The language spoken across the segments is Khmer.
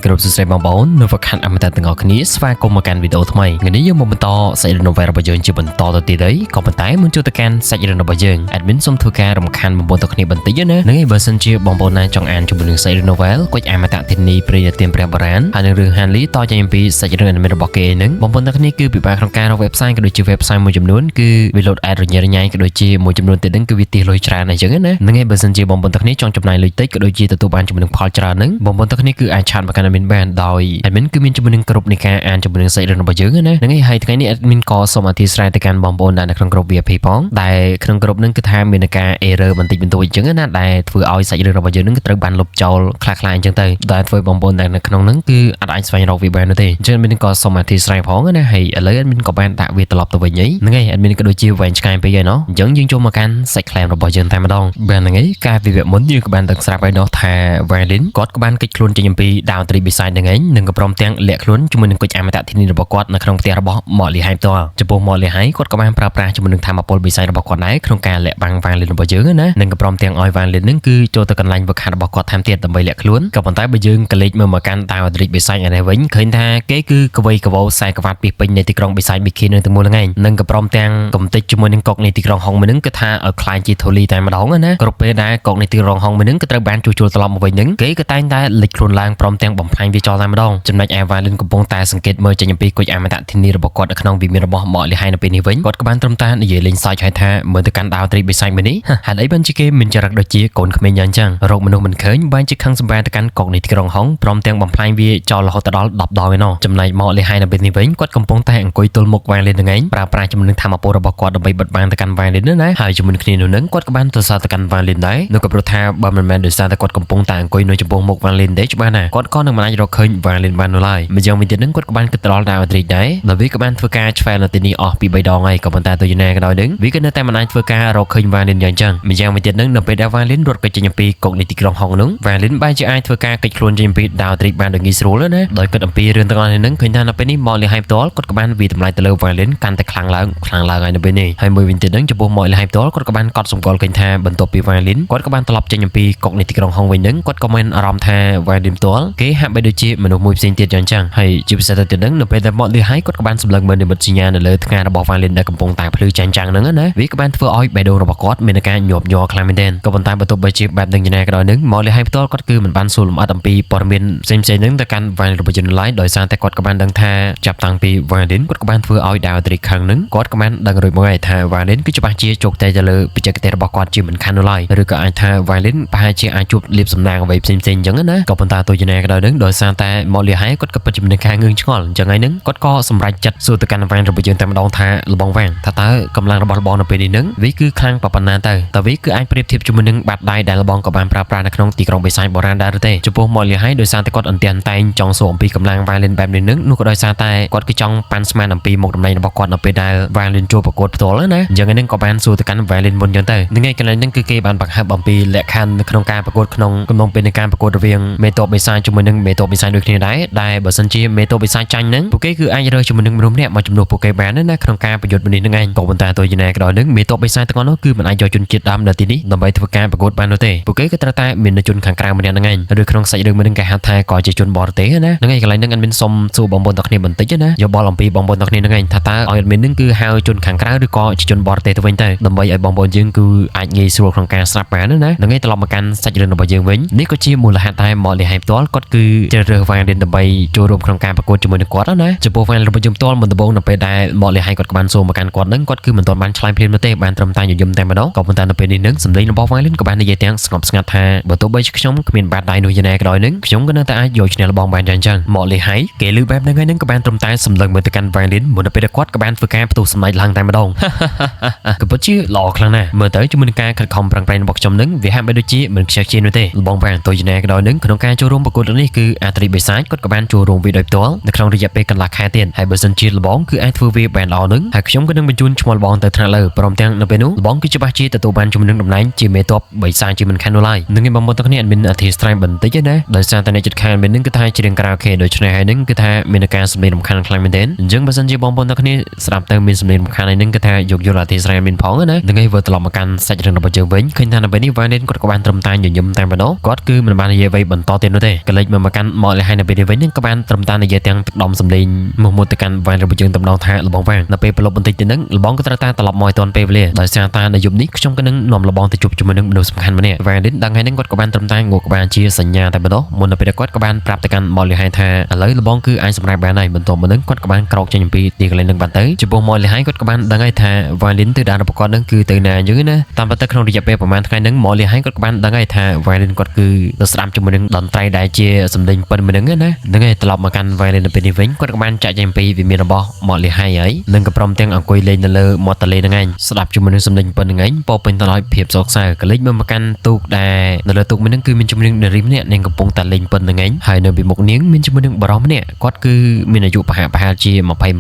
គ្រប់សួស្តីបងប្អូននៅវគ្គខាត់អមតៈទាំងអស់គ្នាស្វាគមន៍មកកាន់វីដេអូថ្មីថ្ងៃនេះយើងមកបន្តសាច់រឿង novel របស់យើងជាបន្តទៅទៀតហើយក៏ប៉ុន្តែមុនចូលទៅកាន់សាច់រឿងរបស់យើង admin សូមធ្វើការរំខានបងប្អូនទាំងគ្នាបន្តិចណានឹងឯងបើសិនជាបងប្អូនណាចង់អានជាមួយនឹងសាច់រឿង novel កុចអមតៈធានីព្រៃទានព្រះបរានហើយនឹងរឿង Hanley តចេញពីសាច់រឿង anime របស់គេហ្នឹងបងប្អូនទាំងគ្នាគឺពិបាកក្នុងការរក website ក៏ដូចជា website មួយចំនួនគឺវា load ad រញ៉េរញ៉ៃក៏ដូចជាមួយចំនួនទៀតហ្នឹងគឺវាទាសលុយច្រើនអញ្ចឹងណានឹងឯងបើសិនជាបងប្អូនទាំងគ្នាចង់ចំណាយលុយតិចក៏ដូចជាទទួលបានជាមួយនឹងផលច្រើនហ្នឹងបងប្អូនទាំងគ្នាគឺអាចឆាតមកកាន់ admin បានដោយ admin គឺមានជំនួយគ្រប់នៃការអានជំនួយសាច់រឿងរបស់យើងណាហ្នឹងហើយថ្ងៃនេះ admin ក៏សូមអធិស្ឋានទៅកាន់បងប្អូនដែលនៅក្នុងក្រុម VIP ផងដែលក្នុងក្រុមហ្នឹងគឺថាមានការ error បន្តិចបន្តួចអញ្ចឹងណាដែលធ្វើឲ្យសាច់រឿងរបស់យើងហ្នឹងត្រូវបានលុបចោលខ្លះៗអញ្ចឹងទៅដែលធ្វើបងប្អូនដែលនៅក្នុងហ្នឹងគឺអាចស្វែងរកវាបាននោះទេអញ្ចឹង admin ក៏សូមអធិស្ឋានផងណាហើយឥឡូវ admin ក៏បានដាក់វាត្រឡប់ទៅវិញហ្នឹងហើយ admin ក៏ដូចជាវែងឆ្ងាយពេកហើយណោះអញ្ចឹងយើងចូលមកកាន់សាច់ claim របស់យើងតែម្ដងបានហ្នឹងហើយការវិវត្តមុនយើងក៏បានដឹងស្រាប់ហើយណោះថា Violin គាត់ក៏បានកិច្ចខ្លួនចេញពីដើមត្រីបិសាចហ្នឹងឯងនិងក៏ព្រមទាំងលាក់ខ្លួនជាមួយនឹងគុជអមតៈធានីរបស់គាត់នៅក្នុងផ្ទះរបស់ម៉កលីហៃផ្ទាល់ចំពោះម៉កលីហៃគាត់ក៏បានប្រើប្រាស់ជាមួយនឹងធម៌ពលបិសាចរបស់គាត់ដែរក្នុងការលាក់បាំង Violin របស់យើងណានិងក៏ព្រមទាំងឲ្យ Violin ហ្នឹងគឺចូលទៅកន្លែងវឹកហាត់របស់គាត់ថែមទៀតដើម្បីលាក់ខ្លួនក៏ប៉ុន្តែបើយើងក៏លេចមើលមកកាន់តាវត្រីបិសាចឯនេះវិញឃើញថាគេគឺកវៃកវោខ្សែក្បាត់ពីពេញនៃទីក្រុងបិសាចប៊ីគីនឹងទាំងមូលហ្នឹងឯងនិងក៏ព្រមទាំងកំទេចជាមួយនឹងកុកនៃទីក្រុងហុងមួយហ្នឹងគឺថាឲ្យខ្លាយជាធូលីតែម្ដងណាគ្រប់ពេលដែលកុកនៃទីក្រុងហុងមួយហ្នឹងក៏ត្រូវបានជួសជុលត្រឡប់មកវិញហ្នឹងគេក៏តែងតែលេចខ្លួនឡើងព្រមទាំងបំផ្លាញវាចោលតែម្ដងចំណុច Violin កំពុងតែសង្កេតមើលចេញពីគុជអមតៈធានីរបស់គាត់នៅក្នុងវិមានរបស់ម៉កលីហៃនៅពេលនេះវិញគាត់ក៏បានត្រឹមតែនិយាយលេងសើចឲ្យថាមើលទៅកាន់ដាវត្រីបិសាចមួយនេះហេតុអីបានជាគេមានចរិតដូចជាកូនក្មេងយ៉ាងចឹងរកមនុស្សមិនឃើញបានជាខឹងសម្បាទៅកាន់កុកនៃទីក្រុងហុងព្រមទាំងបំផ្លាញវាចោលរហូតដល់10ដងឯណោះចំណែកម៉កលីហៃនៅពេលនេះវិញគាត់កំពុងតែអង្គុយទល់មុខ Violin នឹងឯងប្រើប្រាស់ជាមួយនឹងធម៌ពលរបស់គាត់ដើម្បីបិទបាំងទៅកាន់ Violin ណាហើយជាមួយគ្នានោះនឹងគាត់ក៏បានទៅសារទៅកាន់ Violin ដែរនោះក៏ព្រោះថាបើមិនមែនដោយសារតែគាត់កំពុងតែអង្គុយនៅចំពោះមុខ Violin ទេច្បាស់ណាគាត់ក៏នឹងមិនអាចរកឃើញ Violin បាននោះឡើយម្យ៉ាងវិញទៀតនឹងគាត់ក៏បានគិតដល់ដល់ត្រីដែរដែលវាក៏បានធ្វើការឆ្វែលនៅទីនេះអស់ពី3ដងហើយក៏ប៉ុន្តែទៅយ៉ាងណាក៏ដោយនឹងវាក៏នៅតែមិនអាចធ្វើការរកឃើញ Violin យ៉ាងចឹងម្យ៉ាងវិញទៀតនឹងនៅពេលដែល Violin រត់គេចេញពីកុកនៃទីក្រុងហុងនោះ Violin បានជាអាចធ្វើការកិច្ចខ្លួនចេញពីដាវត្រីបានដោយងាយស្រួលណាដោយគិតអំពីរឿងទាំងអស់នេះនឹងឃើញថានៅពេលនេះម៉កលីហៃផ្ទាល់គាត់ក៏បានវាតម្លៃទៅលើ Violin កាន់តែខ្លាំងឡើងហើយនៅពេលនេះហើយមួយវិញទៀតនឹងចំពោះម៉កលីហៃផ្ទាល់គាត់ក៏បានកត់សម្គាល់ឃើញថាបន្ទាប់ពី Violin គាត់ក៏បានត្រឡប់ចេញពីកុកនៃទីក្រុងហុងវិញនឹងគាត់ក៏មានអារម្មណ៍ថា Violin ផ្ទាល់គេហាក់បីដូចជាមនុស្សមួយផ្សេងទៀតយ៉ាងចឹងហើយជាពិសេសទៅទៀតនឹងនៅពេលដែលម៉កលីហៃគាត់ក៏បានសម្លឹងមើលនិមិត្តសញ្ញានៅលើថ្ងារបស់ Violin ដែលកំពុងតែភ្លឺចាំងហ្នឹងណាវាក៏បានធ្វើឲ្យបេះដូងរបស់គាត់មានការញាប់ញ័រខ្លាំងមែនទែនក៏ប៉ុន្តែបើទោះបីជាបែបនឹងយ៉ាងណាក៏ដោយនឹងម៉កលីហៃផ្ទាល់គាត់គឺមិនបានសួរលម្អិតអំពីព័ត៌មានផ្សេងៗហ្នឹងទៅកាន់ Violin របស់យើងឡើយដោយសារតែគាត់ក៏បានដឹងថាចាប់តាំងពី Violin គាត់ក៏បានធ្វើឲ្យដាវត្រីខឹងហ្នឹងគាត់ក៏បានដឹងរួចមកហើយថា Violin គឺច្បាស់ជាជោគតែទៅលើបច្ចេកទេសរបស់គាត់ជាមិនខាននោះឡើយឬក៏អាចថា Violin ប្រហែលជាអាចជួបលៀបសំណាងអ្វីផ្សេងៗអញ្ចឹងណាក៏ប៉ុន្តែទោះយ៉ាងណាក៏ដោយនឹងដោយសារតែម៉កលីហៃគាត់ក៏ពិតជាមានការងឿងឆ្ងល់អញ្ចឹងហើយនឹងគាត់ក៏សម្រេចចិត្តសួរទៅកាន់ Violin របស់យើងតែម្ដងថាលបងវាងថាតើកម្លាំងរបស់លបងនៅពេលនេះនឹងវាគឺខ្លាំងប៉ុណ្ណាទៅតើវាគឺអាចប្រៀបធៀបជាមួយនឹងបាត់ដៃដែលលបងក៏បានប្រើប្រាស់នៅក្នុងទីក្រុងបិសាចបុរាណដែរទេចំពោះម៉កលីហៃដោយសារតែគាត់អន្ទាន់តែងចង់សួរអំពីកម្លាំង Violin បែបនេះនឹងនោះក៏ដោយសារតែគាត់គឺចង់ប៉ាន់ស្មានអំពីមុខតំណែងរបស់គាត់នៅពេលដែល Violin ចូលប្រកួតផ្ទាល់ណាអញ្ចឹងហ្នឹងក៏បានសួរទៅកាន់ Violin មុនអញ្ចឹងទៅនឹងឯកន្លែងហ្នឹងគឺគេបានបង្ហាត់អំពីលក្ខខណ្ឌនៅក្នុងការប្រកួតក្នុងកំណងពេលនៃការប្រកួតរវាងមេតបបិសាចជាមួយនឹងមេតបបិសាចដូចគ្នាដែរដែលបើសិនជាមេតបបិសាចចាញ់ហ្នឹងពួកគេគឺអាចរើសជាមួយនឹងមនុស្សម្នាក់មកជំនួសពួកគេបានណាក្នុងការប្រយុទ្ធមួយនេះហ្នឹងឯងក៏ប៉ុន្តែទោះយ៉ាងណាក៏ដោយនឹងមេតបបិសាចទាំងអស់នោះគឺមិនអាចយកជនជាតិដើមនៅទីនេះដើម្បីធ្វើការប្រកួតបាននោះទេពួកគេក៏ត្រូវតែមានជនខាងក្រៅម្នាក់ហ្នឹងឯងឬក្នុងសាច់រឿងមួយហ្នឹងគេហៅថាក៏ជាជនបរទេសណាហ្នឹងឯងកន្លែងហ្នឹងadminសុំសួរបងប្អូនទាំងគ្នាបន្តិចណាយកបល់អំពីបងប្អូនទាំងគ្នាហ្នឹងឯងថាតើឲ្យadminហ្នឹងគឺហៅជនខាងក្រៅឬក៏ជាជនបរទេសទៅវិញទៅដើម្បីឲ្យបងប្អូនយើងគឺអាចងាយស្រួលក្នុងការស្ដាប់បានណាហ្នឹងឯងត្រឡប់មកកាន់សាច់រឿងរបស់យើងវិញនេះក៏ជាមូលហេតុតែម៉កលីហៃផ្ទាល់គាត់គឺជ្រើសរើស Violin ដើម្បីចូលរួមក្នុងការប្រកួតជាមួយនឹងគាត់ណាចំពោះ Violin របស់យើងផ្ទាល់មុនដំបូងនៅពេលដែលម៉កលីហៃគាត់ក៏បានសួរមកកាន់គាត់ហ្នឹងគាត់គឺមិនទាន់បានឆ្លើយភ្លាមនោះទេបានត្រឹមតែញញឹមតែម្ដងក៏ប៉ុន្តែនៅពេលនេះនឹងសម្លេងរបស់ Violin ក៏បាននិយាយទាំងស្ងប់ស្ងាត់ថាបើទោះបីខ្ញុំគ្មានបាតដៃនោះយ៉ាងណាក៏ដោយនឹងខ្ញុំក៏នៅតែអាចយកឈ្នះលបងបានយ៉ាងចឹងម៉កលីហៃគេឮបែបហ្នឹងហើយនឹងក៏បានត្រឹមតែសម្លឹងមើលទៅកាន់ Violin មុននៅពេលដែលគាត់ក៏បានធ្វើការផ្ទុះសម្ដែងឡើងតែម្ដងក៏ពិតជាល្អខ្លាំងណាស់មើលទៅជាមួយនឹងការខិតខំប្រឹងប្រែងរបស់ខ្ញុំនឹងវាហាក់បីដូចជាមិនខ្ជិលជានោះទេលបងបានទោះយ៉ាងណាក៏ដោយនឹងក្នុងការចូលរួមប្រកួតនេះគឺអាត្រីបិសាចគាត់ក៏បានចូលរួមវាដោយផ្ទាល់នៅក្នុងរយៈពេលកន្លះខែទៀតហើយបើសិនជាលបងគឺអាចធ្វើវាបានល្អនឹងហើយខ្ញុំក៏នឹងបញ្ជូនឈ្មោះលបងទៅថ្នាក់លើព្រមទាំងនៅពេលនោះលបងគឺច្បាស់ជាទទួលបានជំនួយតំណែងជាមេតបបិសាចជាមិនខាននោះឡើយនឹងឯងបងប្អូនទាំងគ្នាadminអធិស្ឋានបន្តិចណាដោយសារតែអ្នកជិតខាងadminនឹងគឺថាច្រៀងការ៉ាអូខេដូច្នេះហើយនឹងគឺថាមានការសម្លេងរំខានខ្លាំងមែនទែនអញ្ចឹងបើសិនជាបងប្អូនទាំងគ្នាស្ដាប់ទៅមានសម្លេងរំខានហើយនឹងគឺថាយកយល់អធិស្ឋានadminផងណានឹងឯងវិលត្រឡប់មកកាន់សាច់រឿងរបស់យើងវិញឃើញថានៅពេលនេះ Violin គាត់ក៏បានត្រឹមតែញញឹមតែម្ដងគាត់គឺមិនបាននិយាយអ្វីបន្តទៀតនោះទេក៏លេចមក កាន់មកលហើយនៅពេលនេះវិញក៏បានត្រឹមតែនិយាយទាំងទឹកដុំសម្លេងមុខទៅកាន់វ៉ានរបស់យើងតំណងថាលបងវ៉ាងនៅពេលប្រឡប់បន្តិចទៅនឹងលបងក៏ត្រូវតែត្រឡប់មកឲ្យទាន់ពេលវេលាដោយសារតែនៅយប់នេះខ្ញុំក៏នឹងនាំលបងទៅជួបជាមួយនឹងមនុស្សសំខាន់ម្នាក់វ៉ាងនេះដឹងហើយនឹងគាត់ក៏បានត្រឹមតែងក់ក៏បានជាសញ្ញាតែម្ដងមុននៅពេលគាត់ក៏បានប្រាប់ទៅកាន់មកលហើយថាឥឡូវលបងគឺអាចសម្រាប់បានហើយបន្ទាប់មកនឹងគាត់ក៏បានក្រោកចេញអំពីទីកន្លែងនឹងបានទៅចំពោះមកលហើយគាត់ក៏បានដឹងហើយថាវ៉ាលីនទៅដល់របស់គាត់នឹងគឺទៅណាយើងណាតាមពិតទៅក្នុងរយៈពេលប្រហែលថ្ងៃនឹងមកលហើយគាត់ក៏បានដឹងហើយថាវ៉ាលីនគាត់គឺទៅស្ដាប់ជាមួយនឹងតន្ត្រីដែលជាសម្លេងពិនមួយនឹងណាហ្នឹងហើយត្រឡប់មកកាន់វ៉ាលីននៅពេលនេះវិញគាត់ក៏បានចាក់ចេញអំពីវិមានរបស់មកលហើយនឹងក៏ព្រមទាំងអង្គុយលេងនៅលើមាត់ទន្លេហ្នឹងឯងស្ដាប់ជាមួយនឹងសម្លេងពិនហ្នឹងឯងពោពេញទៅដោយភាពសោកសៅក៏លេចមកកាន់ទូកដែលនៅលើទូកមួយហ្នឹងគឺមានជាមួយនឹងនារីម្នាក់នាងកំពុងតែលេងពិនហ្នឹងឯងហើយនៅពីមុខនាងមានជាមួយនឹងបរិសុទ្ធម្នាក់គាត់គឺមានអាយុប្រហែលជា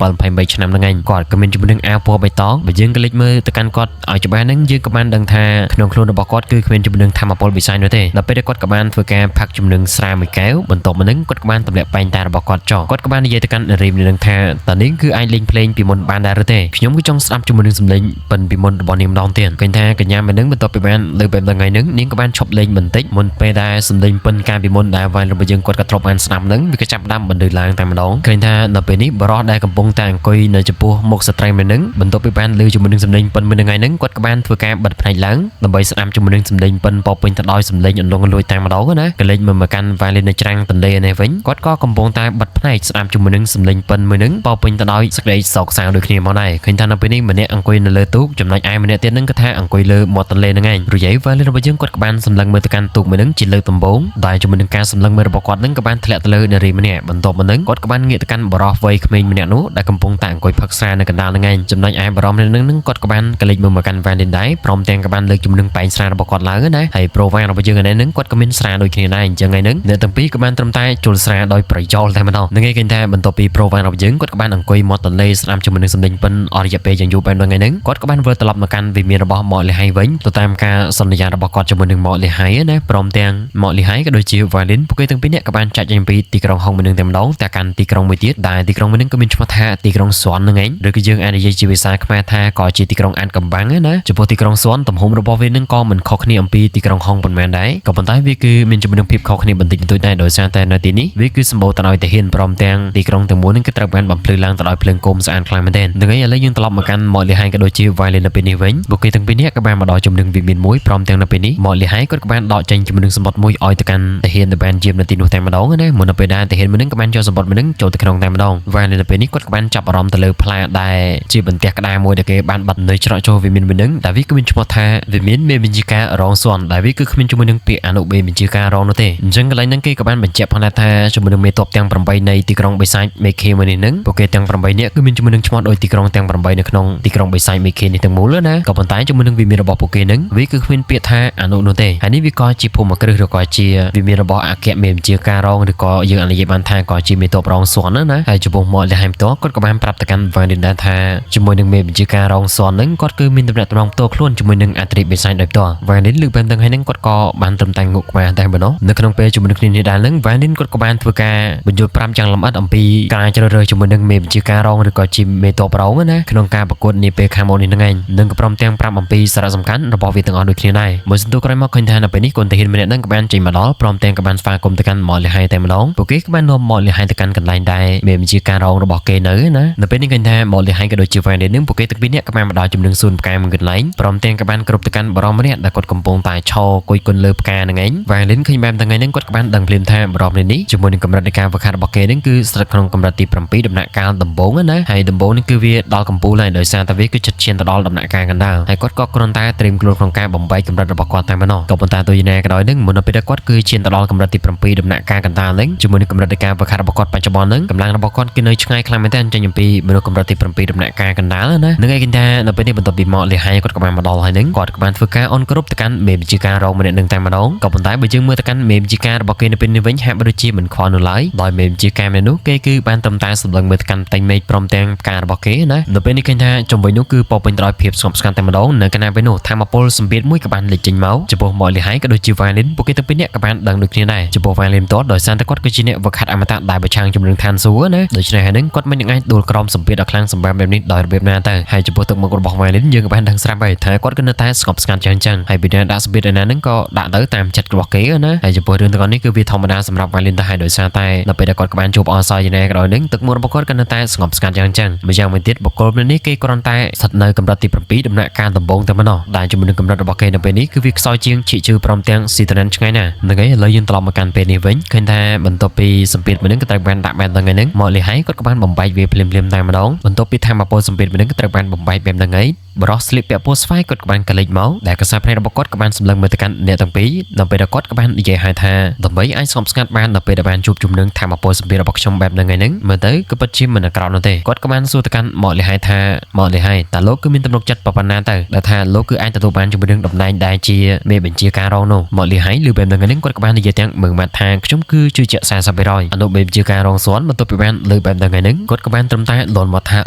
27-28ឆ្នាំហ្នឹងឯងគាត់ក៏មានជាមួយនឹងអាវពណ៌បៃតងបើយើងក៏លេចមើលទៅកាន់គាត់ឲ្យច្បាស់ហ្នឹងយើងក៏បានដឹងថាក្នុងខ្លួនរបស់គាត់គឺគ្មានជាមួយនឹងធម្មពលវិស័យនោះទេដល់ពេលគាត់ក៏បានធ្វើការផឹកជាមួយនឹងស្រាមួយកែវបន្ទាប់មកហ្នឹងគាត់ក៏បានទម្លាក់បែងតារបស់គាត់ចោលគាត់ក៏បាននិយាយទៅកាន់នារីម្នាក់ហ្នឹងថាតើនាងគឺអាចលេងភ្លេងពីមុនបានដែរឬទេខ្ញុំគឺចង់ស្ដាប់ជាមួយនឹងសម្លេងពិនពីមុនរបស់នាងម្ដងទៀតឃើញថាកញ្ញាម្នាក់ហ្នឹងបន្ទាប់ពីបានលើបែបថ្ងៃហ្នឹងនាងក៏បានឈប់លេងបន្តិចមុនពេលដែលសម្លេងពិនកាលពីមុនដែលវ៉ានរបស់យើងគាត់ក៏ធ្លាប់បានស្ដាប់ហ្នឹងវាក៏ចាប់ផ្ដើមបន្លឺឡើងតែម្ដងឃើញថាដល់ពេលនេះបរិសុទ្ធដែលកំពុងតែអង្គុយនៅចំពោះមុខស្ត្រីម្នាក់ហ្នឹងបន្ទាប់ពីបានលើជាមួយនឹងសម្លេងពិនមួយថ្ងៃហ្នឹងគាត់ក៏បានធ្វើការបិទភ្នែកឡើងដើម្បីស្ដាប់ជាមួយនឹងសម្លេងពិនពោពេញទៅដោយសម្លេងអន្លង់លួយតែម្ដងណាក៏លេចមកកាន់វ៉ាលីននៅច្រាំងទន្លេនេះវិញគាត់ក៏កំពុងតែបិទភ្នែកស្ដាប់ជាមួយនឹងសម្លេងពិនមួយហ្នឹងពោពេញទៅដោយសេចក្តីសោកសៅដូចគ្នាមកដែរឃើញថានៅពេលនេះម្នាក់អង្គុយនៅលើទូកចំណែកឯម្នាក់ទៀតហ្នឹងគឺថាអង្គុយលើមាត់ទន្លេហ្នឹងឯងរយៈវ៉ាលីនរបស់យើងគាត់ក៏បានសម្លឹងមើលទៅកាន់ទូកមួយហ្នឹងជាលើកដំបូងដែលជាមួយនឹងការសម្លឹងមើលរបស់គាត់ហ្នឹងក៏បានធ្លាក់ទៅលើនារីម្នាក់បន្ទាប់មកហ្នឹងគាត់ក៏បានងាកទៅកាន់បរិសុទ្ធវ័យក្មេងម្នាក់នោះដែលកំពុងតែអង្គុយផឹកស្រានៅកណ្ដាលហ្នឹងឯងចំណែកឯបរិសុទ្ធហ្នឹងគាត់ក៏បានកលេចមកកាន់វ៉ាលីនដែរព្រមទាំងក៏បានលើកជំនឿបែងស្រារបស់គាត់ឡើងណាហើយប្រូវ៉ារបស់យើងឯហ្នឹងគាត់ក៏មានស្រាដូចគ្នាដែរអញ្ចឹងឯហ្នឹងអ្នកទាំងពីរក៏បានត្រឹមតែជុលស្រាដោយប្រយោលតែម្ដងហ្នឹងឯងឃើញថាបន្ទាប់ពីប្រូវ៉ារបស់យើងគាត់ក៏បានអង្គុយមាត់ទន្លេស្ដាប់ជាមួយនឹងសម្លេងពិនអស់រយៈពេលយ៉ាងយូរបែបហ្នឹងឯហ្នឹងគាត់ក៏បានវិលត្រឡប់មកកាន់វិមានរបស់មកលីហៃវិញទៅតាមការសន្យារបស់គាត់ជាមួយនឹងមកលីហៃណាព្រមទាំងមកលីហៃក៏ដូចជាវ៉ាលីនពួកគេទាំងពីរនាក់ក៏បានចាច់ចេញពីទីក្រុងហុងមួយនឹងតែម្ដងតែកាន់ទីក្រុងមួយទៀតដែលទីក្រុងមួយនឹងក៏មានឈ្មោះថាទីក្រុងស៊ុនហ្នឹងឯងឬក៏យើងអាចនិយាយជាភាសាខ្មែរថាក៏ជាទីក្រុងអានកំបាំងណាចំពោះទីក្រុងស៊ុនទំហំរបស់វានឹងក៏មិនខុសគ្នាអំពីទីក្រុងហុងប៉ុន្មានដែរក៏ប៉ុន្តែវាគឺមានជំនឿភាពខុសគ្នាបន្តិចបន្តួចដែរដោយសារតែនៅទីនេះវាគឺសម្បូរទៅដោយទាហានព្រមទាំងទីក្រុងទាំងមូលនឹងគឺត្រូវបានបំភ្លឺឡើងទៅដោយភ្លើងគោមស្អាតខ្លាំងមែនទែននឹងឯងឥឡូវយើងត្រឡប់មកកាន់មកលីហៃក៏ដូចជាវ៉ាយលេននៅពេលនេះវិញពួកគេទាំងពីរនាក់ក៏បានមកដល់ជំនឿវិមានមួយព្រមទាំងនៅពេលនេះមកលីហៃគាត់ក៏បានដកចេញជំនឿសម្បត្តិមួយឲ្យទៅកាន់ទាហានដែលបានជានៅទីនោះតែម្ដងណាមុននៅពេលដែលទាហានមួយនឹងក៏បានយកសម្បត្តិមួយនឹងចូលទៅក្នុងតែម្ដងវ៉ាយលេននៅពេលនេះគាត់ក៏បានចាប់អារម្មណ៍ទៅលើផ្លាដែលជាបន្ទះក្តារមួយដែលគេបានបាត់នៅច្រកចូលវិមានមួយនឹងដែលវាគឺមានឈ្មោះថាវិមានមេបញ្ជាការរងស៊ន់ដែលវាគឺគ្មានជាមួយនឹងពាក្យអនុបេបញ្ជាការរងនោះទេអញ្ចឹងកន្លែងហ្នឹងគេក៏បានបញ្ជាក់ផងដែរថាជាមួយនឹងមេតបទាំង8នៃទីក្រុងបិសាចមេខេមួយនេះនឹងពួកគេទាំង8នាក់គឺមានជាមួយនឹងឈ្មោះដោយទីក្រុងទាំង8នៅក្នុងទីក្រុងបិសាចមេខេនេះទាំងមូលណាក៏ប៉ុន្តែជាមួយនឹងវិមានរបស់ពួកគេនឹងវាគឺគ្មានពាក្យថាអនុនោះទេហើយនេះវាក៏ជាភូមិគ្រឹះឬក៏ជាវិមានរបស់អគ្គមេបញ្ជាការរងឬក៏យើងអាចនិយាយបានថាក៏ជាមេតបរងស៊ន់ណាហើយចំពោះមកលះហែមតគាត់ក៏បានប្រាប់ទៅកាន់វ៉ានឌីនដែរថាជាមួយនឹងមេបញ្ជាការរងស៊ន់នឹងគាត់គឺមានតំណែងផ្ទាល់ខ្លួនជាមួយនឹងអត្រីបិសាចដោយផ្ទាល់វ៉ានឌីនលើកបែបទាំងហើយនឹងគាត់ក៏បានត្រឹមតែងក់ក្បាលតែប៉ុណ្ណោះនៅក្នុងពេលជាមួយនឹងគ្នានេះដែរនឹងវ៉ានឌីនគាត់ក៏បានធ្វើការបញ្យល់ប្រាប់យ៉ាងលម្អិតអំពីការជ្រើសរើសជាមួយនឹងមេបញ្ជាការរងឬក៏ជាមេតបរងណាក្នុងការប្រកួតនាពេលខាងមុខនេះហ្នឹងឯងនឹងក៏ព្រមទាំងប្រាប់អំពីសារៈសំខាន់របស់វាទាំងអស់ដូចគ្នាដែរមួយសន្ទុះក្រោយមកឃើញថានៅពេលនេះកូនតាហ៊ានម្នាក់ហ្នឹងក៏បានចេញមកដល់ព្រមទាំងក៏បានស្វាគមន៍ទៅកាន់មកលីហៃតែម្ដងពួកគេក៏បាននាំមកលីហៃទៅកាន់កន្លែងដែរមេបញ្ជាការរងរបស់គេនៅណានៅពេលនេះឃើញថាមកលីហៃក៏ដូចជាវ៉ានឌីននឹងពួកគេទាំងពីរនាក់ក៏បានមកដល់ជំនឿសួនផ្កាមួយកន្លែងព្រមទាំងក៏បានគ្រប់ទៅកាន់បរិមម្នាក់ដែលគាត់កំពុងតែឈរគួយគុនលើផ្កាហ្នឹងឯងវ៉ានឌីនឃើញបែបថ្ងៃហ្នឹងគាត់ក៏បានដឹងភ្លាមថាបរិមនេះជាមួយនឹងកម្រិតនៃការវឹកហាត់របស់គេហ្នឹងគឺស្ថិតក្នុងកម្រិតទី7ដំណាក់កាលដំបូងណាហើយដំបូងនេះគឺវាដល់កំពូលហើយដោយសារតែវាគឺជិតឈានទៅដល់ដំណាក់កាលកណ្ដាលហើយគាត់ក៏គ្រាន់តែត្រៀមខ្លួនក្នុងការបំបែកកម្រិតរបស់គាត់តែប៉ុណ្ណោះក៏ប៉ុន្តែទោះយ៉ាងណាក៏ដោយនឹងមុនពេលគាត់គឺឈានទៅដល់កម្រិតទី7ដំណាក់កាលកណ្ដាលហ្នឹងជាមួយនឹងកម្រិតនៃការវឹកហាត់របស់គាត់បច្ចុប្បន្នហ្នឹងកម្លាំងរបស់គាត់គឺនៅឆ្ងាយខ្លាំងមែនទែនចេញអំពីមនុស្សកម្រិតទី7ដំណាក់កាលកណ្ដាលណានឹងឯងគេថានៅពេលនេះបន្ទាប់ពីមកលីហៃគាត់ក៏បានមកដល់ហើយហ្នឹងគាត់ក៏បានធ្វើការអនគ្រប់ទៅកាន់មេបញ្ជាការរងម្នាក់នឹងតែម្ដងក៏ប៉ុន្តែបើយើងមើលទៅកាន់មេបញ្ជាការរបស់គេនៅពេលនេះវិញហាក់បីដូចជាមិនខ្វល់នោះឡើយដោយមេបញ្ជាការម្នាក់នោះគេគឺបានត្រឹមតែសម្លឹងមើលទៅកាន់តែងមេឃព្រមទាំងផ្ការបស់គេណានៅពេលនេះឃើញថាជំវិញនោះគឺពោពេញទៅដោយភាពស្ងប់ស្ងាត់តែម្ដងនៅកណ្ដាលពេលនោះធម្មពលសម្ពាធមួយក៏បានលេចចេញមកចំពោះមកលីហៃក៏ដូចជាវ៉ាលីនពួកគេទាំងពីរនាក់ក៏បានដឹងដូចគ្នាដែរចំពោះវ៉ាលីនតតដោយសារតែគាត់គឺជាអ្នកវឹកហាត់អមតៈដែលប្រឆាំងជំនឿឋានសួគ៌ណាដូច្នេះហើយនឹងគាត់មិននឹងអាចដួលក្រោមសម្ពាធដ៏ខ្លាំងសម្រាប់បែបនេះដោយរបៀបណាទៅហើយចំពោះទឹកមុខរបស់វ៉ាលីនយើងក៏បានដឹងស្រាប់ហើយថាគាត់គឺនៅតែស្ងប់ស្ងាត់ចឹងហើយពីណាដាក់សម្ពាធឯណានឹងក៏ដាក់ទៅតាមចិត្តរបស់គេណាហើយចំពោះរឿងទាំងនេះគឺវាធម្មតា សម្រាប់ Violin ទៅហើយដោយសារតែនៅពេលដែលគាត់ក៏បានជួបអសយណាក៏ដោយនឹងទឹកមុខរបស់គាត់ក៏នៅតែស្ងប់ស្ងាត់យ៉ាងចឹងម្យ៉ាងវិញទៀតបុគ្គលនេះគេគ្រាន់តែស្ថិតនៅកម្រិតទី7ដំណាក់កាលដំបូងតែប៉ុណ្ណោះដែលជាមួយនឹងកម្រិតរបស់គេនៅពេលនេះគឺវាខ្សោយជាងឈីជឺព្រមទាំងស៊ីតូណែនឆ្ងាយណាស់ហ្នឹងហើយឥឡូវយើងត្រឡប់មកកាន់ពេលនេះវិញឃើញថាបន្ទាប់ពីសម្ពាធមួយនឹងក៏ត្រូវបានដាក់បែបហ្នឹងហើយនឹងមកលីហៃគាត់ក៏បានបំបែកវាភ្លាមៗតែម្ដងបន្ទាប់ពីធម្មពលសម្ពាធមួយនឹងក៏ត្រូវបានបំបែកបែបហ្នឹងហើយបរោះស្លៀកពាក់ពណ៌ស្វាយគាត់ក៏បានកលេចមកដែលកសាភ្នែករបស់គាត់ក៏បានសម្លឹងមើលទៅកាន់អ្នកទាំងពីរនៅពេលដែលគាត់ក៏បាននិយាយឲ្យថាដើម្បីអាចស្ងប់ស្ងាត់បាននៅពេលដែលបានជួបជុំនឹងធម្មពលសម្ពាធរបស់ខ្ញុំបែបហ្នឹងហើយនឹងមើលទៅក៏ពិតជាមិនអាក្រក់នោះទេគាត់ក៏បានសួរទៅកាន់មកលីហៃថាមកលីហៃតើលោកគឺមានទំនុកចិត្តប៉ុណ្ណាទៅដែលថាលោកគឺអាចទទួលបានជាមួយនឹងតំណែងដែលជាមេបញ្ជាការរងនោះមកលីហៃឬបែបហ្នឹងហើយនឹងគាត់ក៏បាននិយាយទាំងមើងម៉ាត់ថាខ្ញុំគឺជឿជាក់40%អនុមេបញ្ជាការរងសួនបន្ទាប់ពីបានលើបែបហ្នឹងហើយនឹងគាត់ក៏បានត្រឹមតែលន់មកថ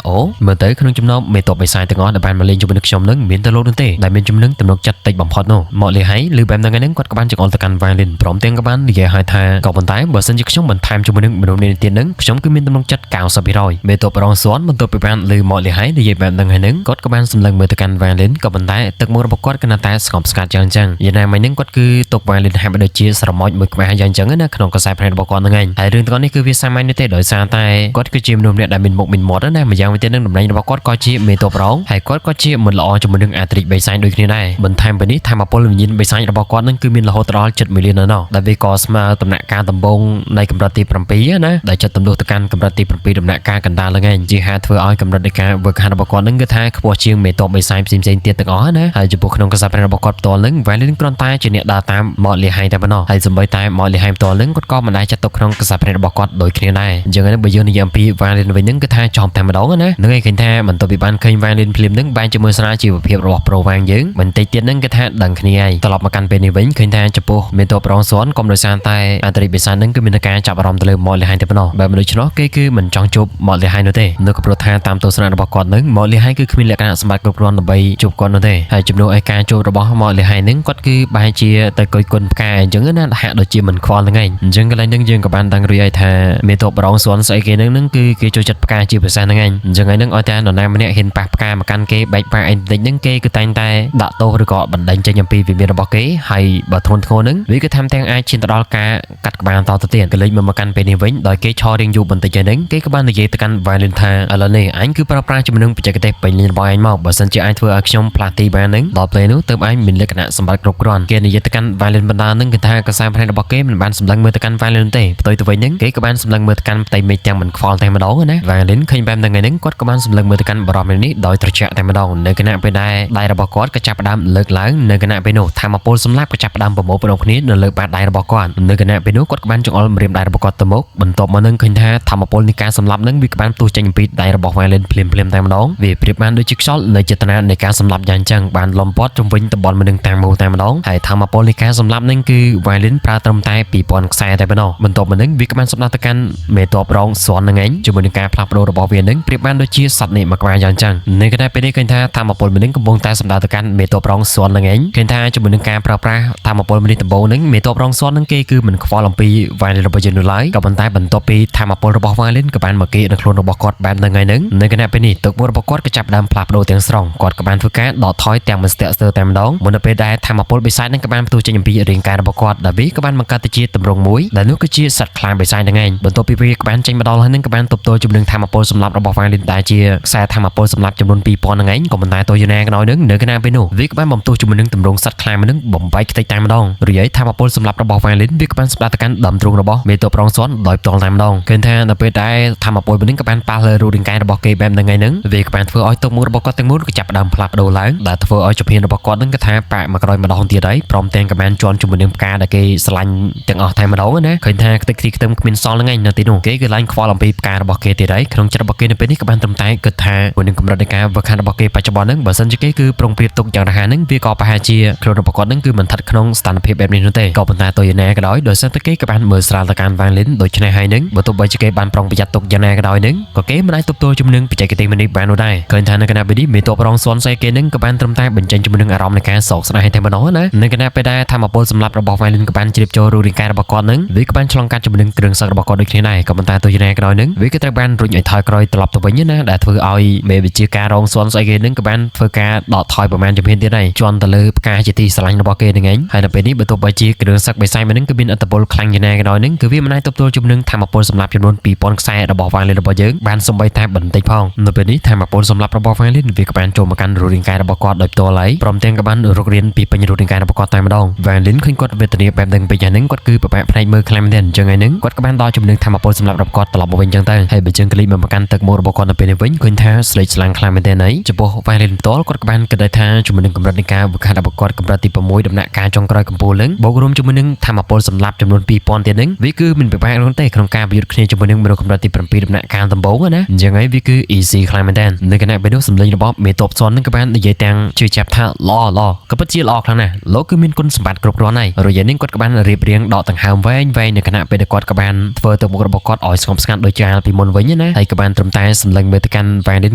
ាអូមើលទៅក្នុងចំណោមមេតបបិសាយទាំងអស់ដែលបានមកលេងជាមួយនឹងខ្ញុំនឹងមានតែលោកនោះទេដែលមានជំនឿទំនុកចិត្តតិចបំផុតនោះមកលីហៃឬបែបហ្នឹងហើយនឹងគាត់ក៏បានចង្អុលទៅកាន់ Violin ព្រមទាំងក៏បាននិយាយឲ្យថាក៏ប៉ុន្តែបើសិនជាខ្ញុំបន្ថែមជាមួយនឹងមនុស្សនេះទៀតនឹងខ្ញុំគឺមានទំនុកចិត្ត90%មេតបរងសួនបន្ទាប់ពីបានលើមកលីហៃនិយាយបែបហ្នឹងហើយនឹងគាត់ក៏បានសម្លឹងមើលទៅកាន់ Violin ក៏ប៉ុន្តែទឹកមុខរបស់គាត់ក៏នៅតែស្ងប់ស្ងាត់យ៉ាងចឹងយ៉ាងណាមិញហ្នឹងគាត់គឺទុក Violin ហាក់ដូចជាស្រមោចមួយក្បាលយ៉ាងចឹងណាក្នុងខ្សែភ្នែករបស់គាត់ហ្នឹងឯងហើយរឿងទាំងនេះគឺវាសាមញ្ញទេដោយសារតែគាត់គឺជាមនុស្សម្នាក់ដែលមានមុខមានមាត់ណាម្យ៉ាងវិញទៀតនឹងតំណែងរបស់គាត់ក៏ជាមេតបរងហើយគាត់ក៏ជាមិនល្អជាមួយនឹងអាត្រិកបេសាញដូចគ្នាដែរបន្ថែមពីនេះធម្មពលវិញ្ញាណបេសាញរបស់គាត់នឹងគឺមានរហូតដល់7 million ណោះដែលវាក៏ស្មើដំណាក់កាលដំបូងនៃកម្រិតទី7ណាដែលចិត្តទំនួលទៅកាន់កម្រិតទី7ដំណាក់កាលកណ្ដាលហ្នឹងឯងជាហាធ្វើឲ្យកម្រិតនៃការវើខានរបស់គាត់នឹងគឺថាខ្ពស់ជាងមេតបបេសាញផ្សេងៗទៀតទាំងអស់ណាហើយចំពោះក្នុងខ្សែភ្នែករបស់គាត់ផ្ទាល់នឹង Violin គ្រាន់តែជាអ្នកដើរតាមមកលីហៃតែប៉ុណ្ណោះហើយសម្បីតែមកលីហៃផ្ទាល់នឹងគាត់ក៏មិនដែលចាត់ទុកក្នុងខ្សែភ្នែករបស់គាត់ដូចគ្នាដែរអញ្ចឹងបើយើងនិយាយអំពី Violin វិញនឹងគឺថាចំតែម្ដងណានឹងឯងឃើញថាបន្ទាប់ពីបានឃើញ Violin ភ្លាមនឹងបែរជាមួយស្រាលជីវភាពរបស់ Pro វាងយើងបន្តិចទៀតនឹងគឺថាដឹងគ្នាហើយត្រឡប់មកកាន់ពេលនេះវិញឃើញថាចំពោះមេតបរងសួនក៏ដោយសារតែអាត្រិកបេសាញនឹងគឺមានការចាប់អារម្មណ៍ទៅលើមកលីហៃតែប៉ុណ្ណោះបែបមនុស្សឆ្នោះគេគឺមិនចង់ជួបមកលីហៃនោះទេនៅក៏ព្រោះថាតាមទស្សនៈរបស់គាត់នឹងមកលីហៃគឺគ្មានលក្ខណៈសម្បត្តិគ្រប់គ្រាន់ដើម្បីជួបគាត់នោះទេហើយជំនួសឲ្យការជួបរបស់មកលីហៃនឹងគាត់គឺបែរជាទៅកុយគុណផ្កាអញ្ចឹងណាហាក់ដូចជាមិនខ្វល់ហ្នឹងឯងអញ្ចឹងកន្លែងហ្នឹងយើងក៏បានដឹងរួចហើយថាមេតបរងសួនស្អីគេនឹងគឺគេចូលចិត្តផ្កាជាភាសាហ្នឹងឯងអញ្ចឹងហើយនឹងឲ្យតែនរណាម្នាក់ហ៊ានប៉ះផ្កាមកកាន់គេបែកប៉ាអីបន្តិចហ្នឹងគេគឺតែងតែដាក់ទោសឬក៏បណ្ដេញចេញអំពីវិមានរបស់គេហើយបើធ្ងន់ធ្ងរហ្នឹងវាគឺថាមទាំងអាចឈានទៅដល់ការកាត់ក្បាលតទៅទៀតក៏លេចមកកាន់ពេលនេះវិញដោយគេឆោរៀងយូរបន្តិចហ្នឹងគេក៏បាននិយាយទៅកាន់ Violin ថាឥឡូវនេះអញគឺប្រើប្រាស់ជំនួសបច្ចេកទេសពេញលេញរបស់អញមកបើសិនជាអញធ្វើឲ្យខ្ញុំផ្លាស់ទីបានហ្នឹងដល់ពេលនោះទើបអញមានលក្ខណៈសម្បត្តិគ្រប់គ្រាន់គេនិយាយទៅកាន់ Violin បណ្ដាហ្នឹងគឺថាកសាភ្នែករបស់គេមិនបានសម្លឹងមើលទៅកាន់ Violin ទេផ្ទុយទៅវិញហ្នឹងគេក៏បានសម្លឹងមើលទៅកាន់ផ្ទៃមេឃទាំងមិនខ្វល់តែម្ដងណា Violin ឃើញបែបហ្នឹងគាត់ក៏បានសម្លឹងមើលទៅកាន់បរិបទនេះដោយត្រជាក់តែម្ដងនៅគណៈពេលដែលដៃរបស់គាត់ក៏ចាប់ផ្ដើមលើកឡើងនៅគណៈពេលនោះធម្មពលសម្លាប់ក៏ចាប់ផ្ដើមប្រមូលផ្ដុំគ្នានៅលើបាតដៃរបស់គាត់នៅគណៈពេលនោះគាត់ក៏បានចង្អុលម្រាមដៃរបស់គាត់ទៅមុខបន្ទាប់មកនឹងឃើញថាធម្មពលនៃការសម្លាប់នឹងវាក៏បានផ្ទុះចេញអំពីដៃរបស់ Violin ភ្លាមតែម្ដងវាប្រៀបបានដូចជាខ្យល់នៃចេតនានៃការសម្លាប់យ៉ាងចឹងបានលំពាត់ជុំវិញតំបន់មួយនឹងតាមមូលតែម្ដងហើយធម្មពលនៃការសម្លាប់នឹងគឺ Violin ប្រើត្រឹមតែ 2000 ខ្សែតែប៉ុណ្ណោះបន្ទាប់មកនឹងវាក៏បានសម្ដៅទៅកាន់មេតបរងសួននឹងឯងជាមួយនឹងការផ្លាស់ប្ដូររបស់វានឹងប្រៀបបានដូចជាសត្វនេះមកក្បាលយ៉ាងចឹងនៅគណៈពេលនេះឃើញថាធម្មពលមួយនឹងកំពុងតែសម្ដៅទៅកាន់មេតបរងសួននឹងឯងឃើញថាជាមួយនឹងការប្រើប្រាស់ធម្មពលមួយនេះដំបូងនឹងមេតបរងសួននឹងគេគឺមិនខ្វល់អំពី Violin របស់យើងនោះឡើយក៏ប៉ុន្តែបន្ទាប់ពីធម្មពលរបស់ Violin ក៏បានមកគេនៅខ្លួនរបស់គាត់បែបហ្នឹងហើយនឹងនៅគណៈពេលនេះទឹកមុខរបស់គាត់ក៏ចាប់ផ្ដើមផ្លាស់ប្ដូរទាំងស្រុងគាត់ក៏បានធ្វើការដកថយទាំងមិនស្ទាក់ស្ទើរតែម្ដងមុនពេលដែលធម្មពលបិសាចនឹងក៏បានផ្ទុះចេញអំពីរាងកាយរបស់គាត់ដែលវាក៏បានបង្កើតទៅជាទម្រង់មួយដែលនោះគឺជាសត្វខ្លាបិសាចហ្នឹងឯងបន្ទាប់ពីវាក៏បានចេញមកដល់ហើយនឹងក៏បានទប់ទល់ជាមួយនឹងធម្មពលសម្លាប់របស់ Violin ដែលជាខ្សែធម្មពលសម្លាប់ចំនួន 2000 ហ្នឹងឯងក៏ប៉ុន្តែទោះយ៉ាងណាក៏ដោយនឹងនៅគណៈពេលនោះវាក៏បានបំទុះជាមួយនឹងទម្រង់សត្វខ្លាមួយនឹងបំបែកខ្ទេចតែម្ដងរីឯធម្មពលសម្លាប់របស់ Violin វាក៏បានស្ដាប់ទៅកាន់ដើមទ្រូងរបស់មេតបរងសួនដោយផ្ទាល់តែម្ដងឃើញថានៅពេលដែលធម្មពលនេះក៏បានប៉ះលើរូបរាងកាយរបស់គេបែបហ្នឹងហើយនឹងវាក៏បានធ្វើឲ្យទុកមុខរបស់គាត់ទាំងមូលក៏ចាប់ផ្ដើមផ្លាស់ប្ដូរឡើងដែលធ្វើឲ្យជំហានរបស់គាត់នឹងក៏ថាប៉ាក់មកក្រោយម្ដងទៀតហើយព្រមទាំងក៏បានជន់ជាមួយនឹងផ្កាដែលគេស្រឡាញ់ទាំងអស់តែម្ដងណាឃើញថាខ្ទេចខ្ទីខ្ទឹមគ្មានសល់ហ្នឹងឯងនៅទីនោះគេគឺឡើងខ្វល់អំពីផ្ការបស់គេទៀតហើយក្នុងចិត្តរបស់គេនៅពេលនេះក៏បានត្រឹមតែគិតថាមួយនឹងកម្រិតនៃការវឹកហាត់របស់គេបច្ចុប្បន្នហ្នឹងបើសិនជាគេគឺប្រុងប្រៀបទុកយ៉ាងរហ័សហ្នឹងវាក៏ប្រហែលជាខ្លួនរបស់គាត់ហ្នឹងគឺមិនស្ថិតក្នុងស្ថានភាពបែបនេះនោះទេក៏ប៉ុន្តែទោះយ៉ាងណាក៏ដោយដោយសារតែគេក៏បានមើលស្រាលទៅកាន់ Violin ដូច្នេះហើយហ្នឹងបើទោះបីជាគេបានប្រុងប្រយ័ត្នទុកយ៉ាងណាក៏ដោយហ្នឹងក៏គេមិនអាចទប់ទល់ជាមួយនឹងបច្ចេកទេសនេះបាននោះដែរឃើញថានៅគណៈពេលនេះមេតបរងសួនស្អីគេហ្នឹងក៏បានត្រឹមតែបញ្ចេញជាមួយនឹងអារម្មណ៍នៃការសោកស្ដាយតែម្ដងណានៅគណៈពេលដែលធម្មពលសម្លាប់របស់ Violin ក៏បានជ្រាបចូលរូបរាងកាយរបស់គាត់ហ្នឹងវាក៏បានឆ្លងកាត់ជាមួយនឹងគ្រឿងសឹករបស់គាត់ដូចគ្នាដែរក៏ប៉ុន្តែទោះយ៉ាងណាក៏ដោយហ្នឹងវាក៏ត្រូវបានរុញឲ្យថយក្រោយត្រឡប់ទៅវិញណាដែលធ្វើឲ្យមេវិជាការរងសួនស្អីគេហ្នឹងក៏បានធ្វើការដកថយប្រមាណជំហានទៀតដែរជន់ទៅលើផ្កាជាទីស្រឡាញ់របស់គេហ្នឹងឯងហើយនៅពេលនេះបើទោះបីជាគ្រឿងសឹកបិសាចមួយហ្នឹងគឺមានឥទ្ធិពល លខ្លាំងយ៉ាងណាក៏ដោយនឹងគឺវាមិនអាចទប់ទល់ជំនឹងធម្មពលសម្រាប់ចំនួន 2000 ខ្សែរបស់ Violin របស់យើងបានសំបីតែបន្តិចផងនៅពេលនេះធម្មពលសម្រាប់របស់ Violin វាក៏បានចូលមកកាន់រូបរាងកាយរបស់គាត់ដោយផ្ទាល់ហើយព្រមទាំងក៏បានរករៀនពីពេញរូបរាងកាយរបស់គាត់តែម្ដង Violin ឃើញគាត់វេទនាបែបហ្នឹងពេញយ៉ាងហ្នឹងគាត់គឺប្របាក់ផ្នែកមើលខ្លាំងមែនទែនអញ្ចឹងហើយហ្នឹងគាត់ក៏បានដល់ជំនឹងធម្មពលសម្រាប់របស់គាត់ត្រឡប់មកវិញអញ្ចឹងទៅហើយបើយើងក្លីកមកកាន់ទឹកមុខរបស់គាត់នៅពេលនេះវិញឃើញថាស្លេកស្លាំងខ្លាំងមែនទែនហើយចំពោះ Violin ផ្ទាល់គាត់ក៏បានគិតថាជំនឹងកម្រិតនៃការវឹកហាត់របស់គាត់កម្រិតទី6ដំណាក់កាលចុងក្រោយកំពូលហ្នឹងបូករួមជាមួយនឹងធម្មពលសម្រាប់ចំនួន 2000 ទៀតហ្នឹងវាគឺមិនពិបាកទេក្នុងការប្រយុទ្ធគ្នាជាមួយនឹងមនុស្សកម្រិតទី7ដំណាក់កាលដំបូងណាអញ្ចឹងហើយវាគឺ easy ខ្លាំងមែនទែននៅគណៈពេលនោះសម្លេងរបស់មេតបសុនហ្នឹងក៏បាននិយាយទាំងជឿចាប់ថាល្អក៏ពិតជាល្អខ្លាំងណាស់លោកគឺមានគុណសម្បត្តិគ្រប់គ្រាន់ហើយរយៈនេះគាត់ក៏បានរៀបរៀងដកដង្ហើមវែងនៅគណៈពេលដែលគាត់ក៏បានធ្វើទៅមុខរបស់គាត់ឲ្យស្ងប់ស្ងាត់ដូចចាលពីមុនវិញណាហើយក៏បានត្រឹមតែសម្លេងមើលទៅកាន់ Violin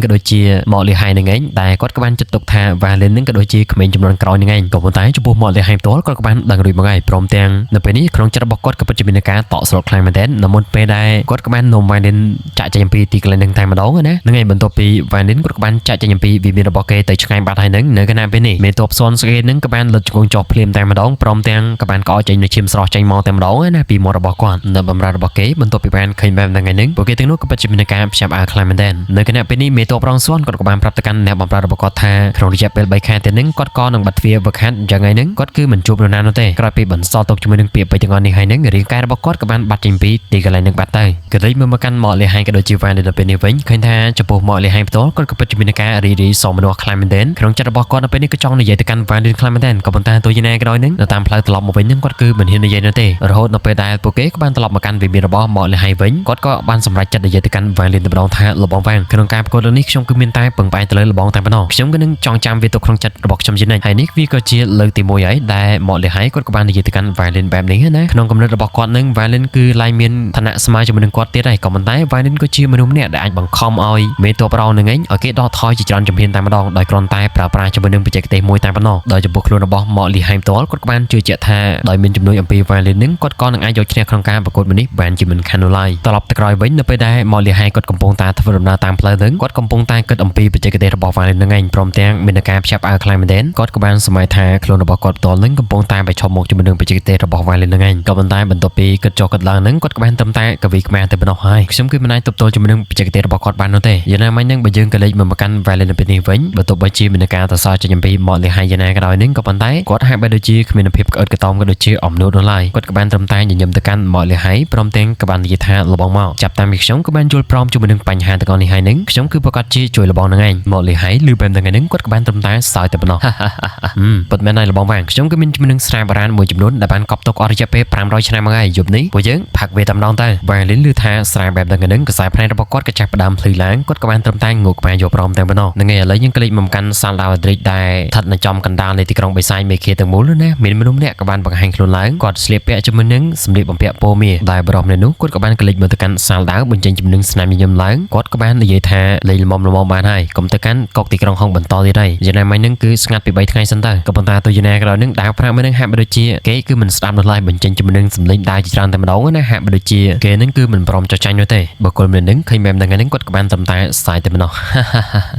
ក៏ដូចជាមកលីហៃនឹងឯងតែគាត់ក៏បានចាត់ទុកថា Violin នឹងក៏ដូចជាក្មេងចំនួនក្រោយនឹងឯងក៏ប៉ុន្តែចំពោះមកលីហៃផ្ទាល់គាត់ក៏បានដឹងរួចមកហើយព្រមទាំងនៅពេលនេះក្នុងចិត្តរបស់គាត់ក៏ពិតជាមានការតក់ស្លុតខ្លាំងមែនទែននៅមុនពេលដែលគាត់ក៏បាននាំ Violin ចាក់ចេញពីទីកន្លែងនឹងតែម្ដងណានឹងឯងបន្ទាប់ពី Violin គាត់ក៏បានចាក់ចេញពីវិមានរបស់គេទៅឆ្ងាយបាត់ហើយនឹងនៅគណៈពេលនេះមេតបសុនស្គេនឹងក៏បានលុតជង្គង់ចុះភ្លាមតែម្ដងព្រមទាំងក៏បានកោចេញនៅឈាមស្រស់ចេញមកតែម្ដងណាពីមាត់របស់គាត់នៅបំរើរបស់គេបន្ទាប់ពីបានឃើញបែបហ្នឹងហើយនឹងពួកគេទាំងនោះក៏ពិតជាមានការភ្ញាក់ផ្អើលខ្លាំងមែនទែននៅគណៈពេលនេះមេតបរងសុនគាត់ក៏បានប្រាប់ទៅកាន់អ្នកបំរើរបស់គាត់ថាក្នុងរយៈពេល3ខែទៀតនឹងគាត់ក៏នឹងបាត់ទ្វារវឹកហាត់អញ្ចឹងហើយនឹងគាត់គឺមិនជួបនរណានោះទេក្រោយពីបន្សល់ទុកជាមួយនឹងពាក្យពេចន៍ទាំងអស់នេះហើយនឹងរាងកាយរបស់គាត់ក៏បានបាត់ចេញពីទីកន្លែងនឹងបាត់ទៅក៏លេចមើលមកកាន់មកលីហៃក៏ដូចជា Violin នៅពេលនេះវិញឃើញថាចំពោះមកលីហៃផ្ទាល់គាត់ក៏ពិតជាមានការរីសមមនុស្សខ្លាំងមែនទែនក្នុងចិត្តរបស់គាត់នៅពេលនេះក៏ចង់និយាយទៅកាន់ Violin ខ្លាំងមែនទែនក៏ប៉ុន្តែទោះយ៉ាងណាក៏ដោយនឹងនៅតាមផ្លូវត្រឡប់មកវិញនឹងគាត់គឺមិនហ៊ាននិយាយនោះទេរហូតនៅពេលដែលពួកគេក៏បានត្រឡប់មកកាន់វិមានរបស់មកលីហៃវិញគាត់ក៏បានសម្រេចចិត្តនិយាយទៅកាន់ Violin តែម្ដងថាលបងវាងក្នុងការប្រកួតនេះខ្ញុំគឺមានតែពឹងផ្អែកទៅលើលបងតែប៉ុណ្ណោះខ្ញុំក៏នឹងចងចាំវាទុកក្នុងចិត្តរបស់ខ្ញុំជានិច្ចហើយនេះវាក៏ជាលើកទី1ហើយដែលមកលីហៃគាត់ក៏បាននិយាយទៅកាន់ Violin បែបនេះណាក្នុងគំនិតរបស់គាត់នឹង Violin គឺឡើងមានឋានៈស្មើជាមួយនឹងគាត់ទៀតហើយក៏ប៉ុន្តែ Violin ក៏ជាមនុស្សម្នាក់ដែលអាចបង្ខំឲ្យមេតបរោនឹងឯងឲ្យគេដកថយជាច្រើនជំហានតែម្ដងដោយគ្រាន់តែប្រើប្រាស់ជាមួយនឹងបច្ចេកទេសមួយតែប៉ុណ្ណោះដោយចំពោះខ្លួនរបស់មកលីហៃផ្ទាល់គាត់ក៏បានជឿជាក់ថាដោយមានជំនួយអំពី Violin នឹងគាត់ក៏នឹងអាចយកឈ្នះក្នុងការប្រកួតមួយនេះបានជាមិនខាននោះឡើយត្រឡប់ទៅក្រោយវិញនៅពេលដែលមកលីហៃគាត់កំពុងតែធ្វើដំណើរតាមផ្លូវនឹងគាត់កំពុងតែគិតអំពីបច្ចេកទេសរបស់ Violin នឹងឯងព្រមទាំងមានការភ្ញាក់ផ្អើលខ្លាំងមែនទែនគាត់ក៏បានសម័យថាខ្លួនរបស់គាត់ផ្ទាល់នឹងកំពុងតែប្រឈមមុខជាមួយនឹងបច្ចេកទេសរបស់ Violin នឹងឯងក៏ប៉ុន្តែបន្ទាប់ពីគិតចុះគិតឡើងនឹងគាត់ក៏បានត្រឹមតែកវីខ្មែរតែប៉ុណ្ណោះហើយខ្ញុំគឺមិនអាចទប់ទល់ជាមួយនឹងបច្ចេកទេសរបស់គាត់បាននោះទេយ៉ាងណាមិញនឹងបើយើងក៏លេចមកកាន់ Violin នៅពេលនេះវិញបើទោះបីជាមានការតសចេញអំពីមកលីហៃយ៉ាងណាក៏ដោយនឹងក៏ប៉ុន្តែគាត់ហាក់បីដូចជាគ្មានភាពក្អើតក្តោមក៏ដូចជាអំនួតនោះឡើយគាត់ក៏បានត្រឹមតែញញឹមទៅកាន់មកលីហៃព្រមទាំងក៏បាននិយាយថាលបងមកចាប់តាមពីខ្ញុំក៏បានយល់ព្រមជាមួយនឹងបញ្ហាទាំងអស់នេះហើយនឹងខ្ញុំគឺប្រកាសជាជួយលបងនឹងឯងមកលីហៃឬបែបហ្នឹងឯងគាត់ក៏បានត្រឹមតែសើចតែប៉ុណ្ណោះពិតមែនហើយលបងវាងខ្ញុំក៏មានជាមួយនឹងស្រាបុរាណមួយចំនួនដែលបានកប់ទុកអស់រយៈពេល500ឆ្នាំមកហើយយប់នេះពួកយើងផាក់វាតែម្ដងទៅ Violin ឮថាស្រាបែបហ្នឹងឯងខ្សែភ្នែករបស់គាត់ក៏ចាប់ផ្ដើមភ្លឺឡើងគាត់ក៏បានត្រឹមតែងក់ក្បាលយកព្រមតែប៉ុណ្ណោះនឹងឯងឥឡូវយើងក្លេចមកកាន់សាលដាវឌ្រីកដែលស្ថិតនៅចំកណ្ដាលនៃទីក្រុងបេសាយមេឃាទាំងមូលណាមានមនុស្សម្នាក់ក៏បានបង្ហាញខ្លួនឡើងគាត់ស្លៀកពាក់ជាមួយនឹងសម្លៀកបំពាក់ពណ៌មាសដែលបរិបម្នាក់នោះគាត់ក៏បានក្លេចមកទៅកាន់សាលដាវបញ្ចេញជំនឿស្នាមញញឹមឡើងគាត់ក៏បាននិយាយថាលេងល្មមបានហើយកុំទៅកាន់កុកទីក្រុងហុងបន្តទៀតហើយយ៉ាងណាមិញនឹងគឺស្ងាត់ពី3ថ្ងៃសិនទៅក៏ប៉ុន្តែទោះយ៉ាងណាក៏ដោយនឹងដាវប្រាក់មិញនឹងហាក់បីដូចជាគេគឺមិនស្ដាប់នោះឡើយបញ្ចេញជំនឿសម្លេងដាវជាច្រើនតែម្ដងណាហាក់បីដូចជាគេនឹងគឺមិនព្រមចោះចាញ់នោះទេបើគុលម្នាក់នឹងឃើញបែបហ្នឹងហ្នឹងគាត់ក៏បានត្រឹមតែស្សាយតែម្ដង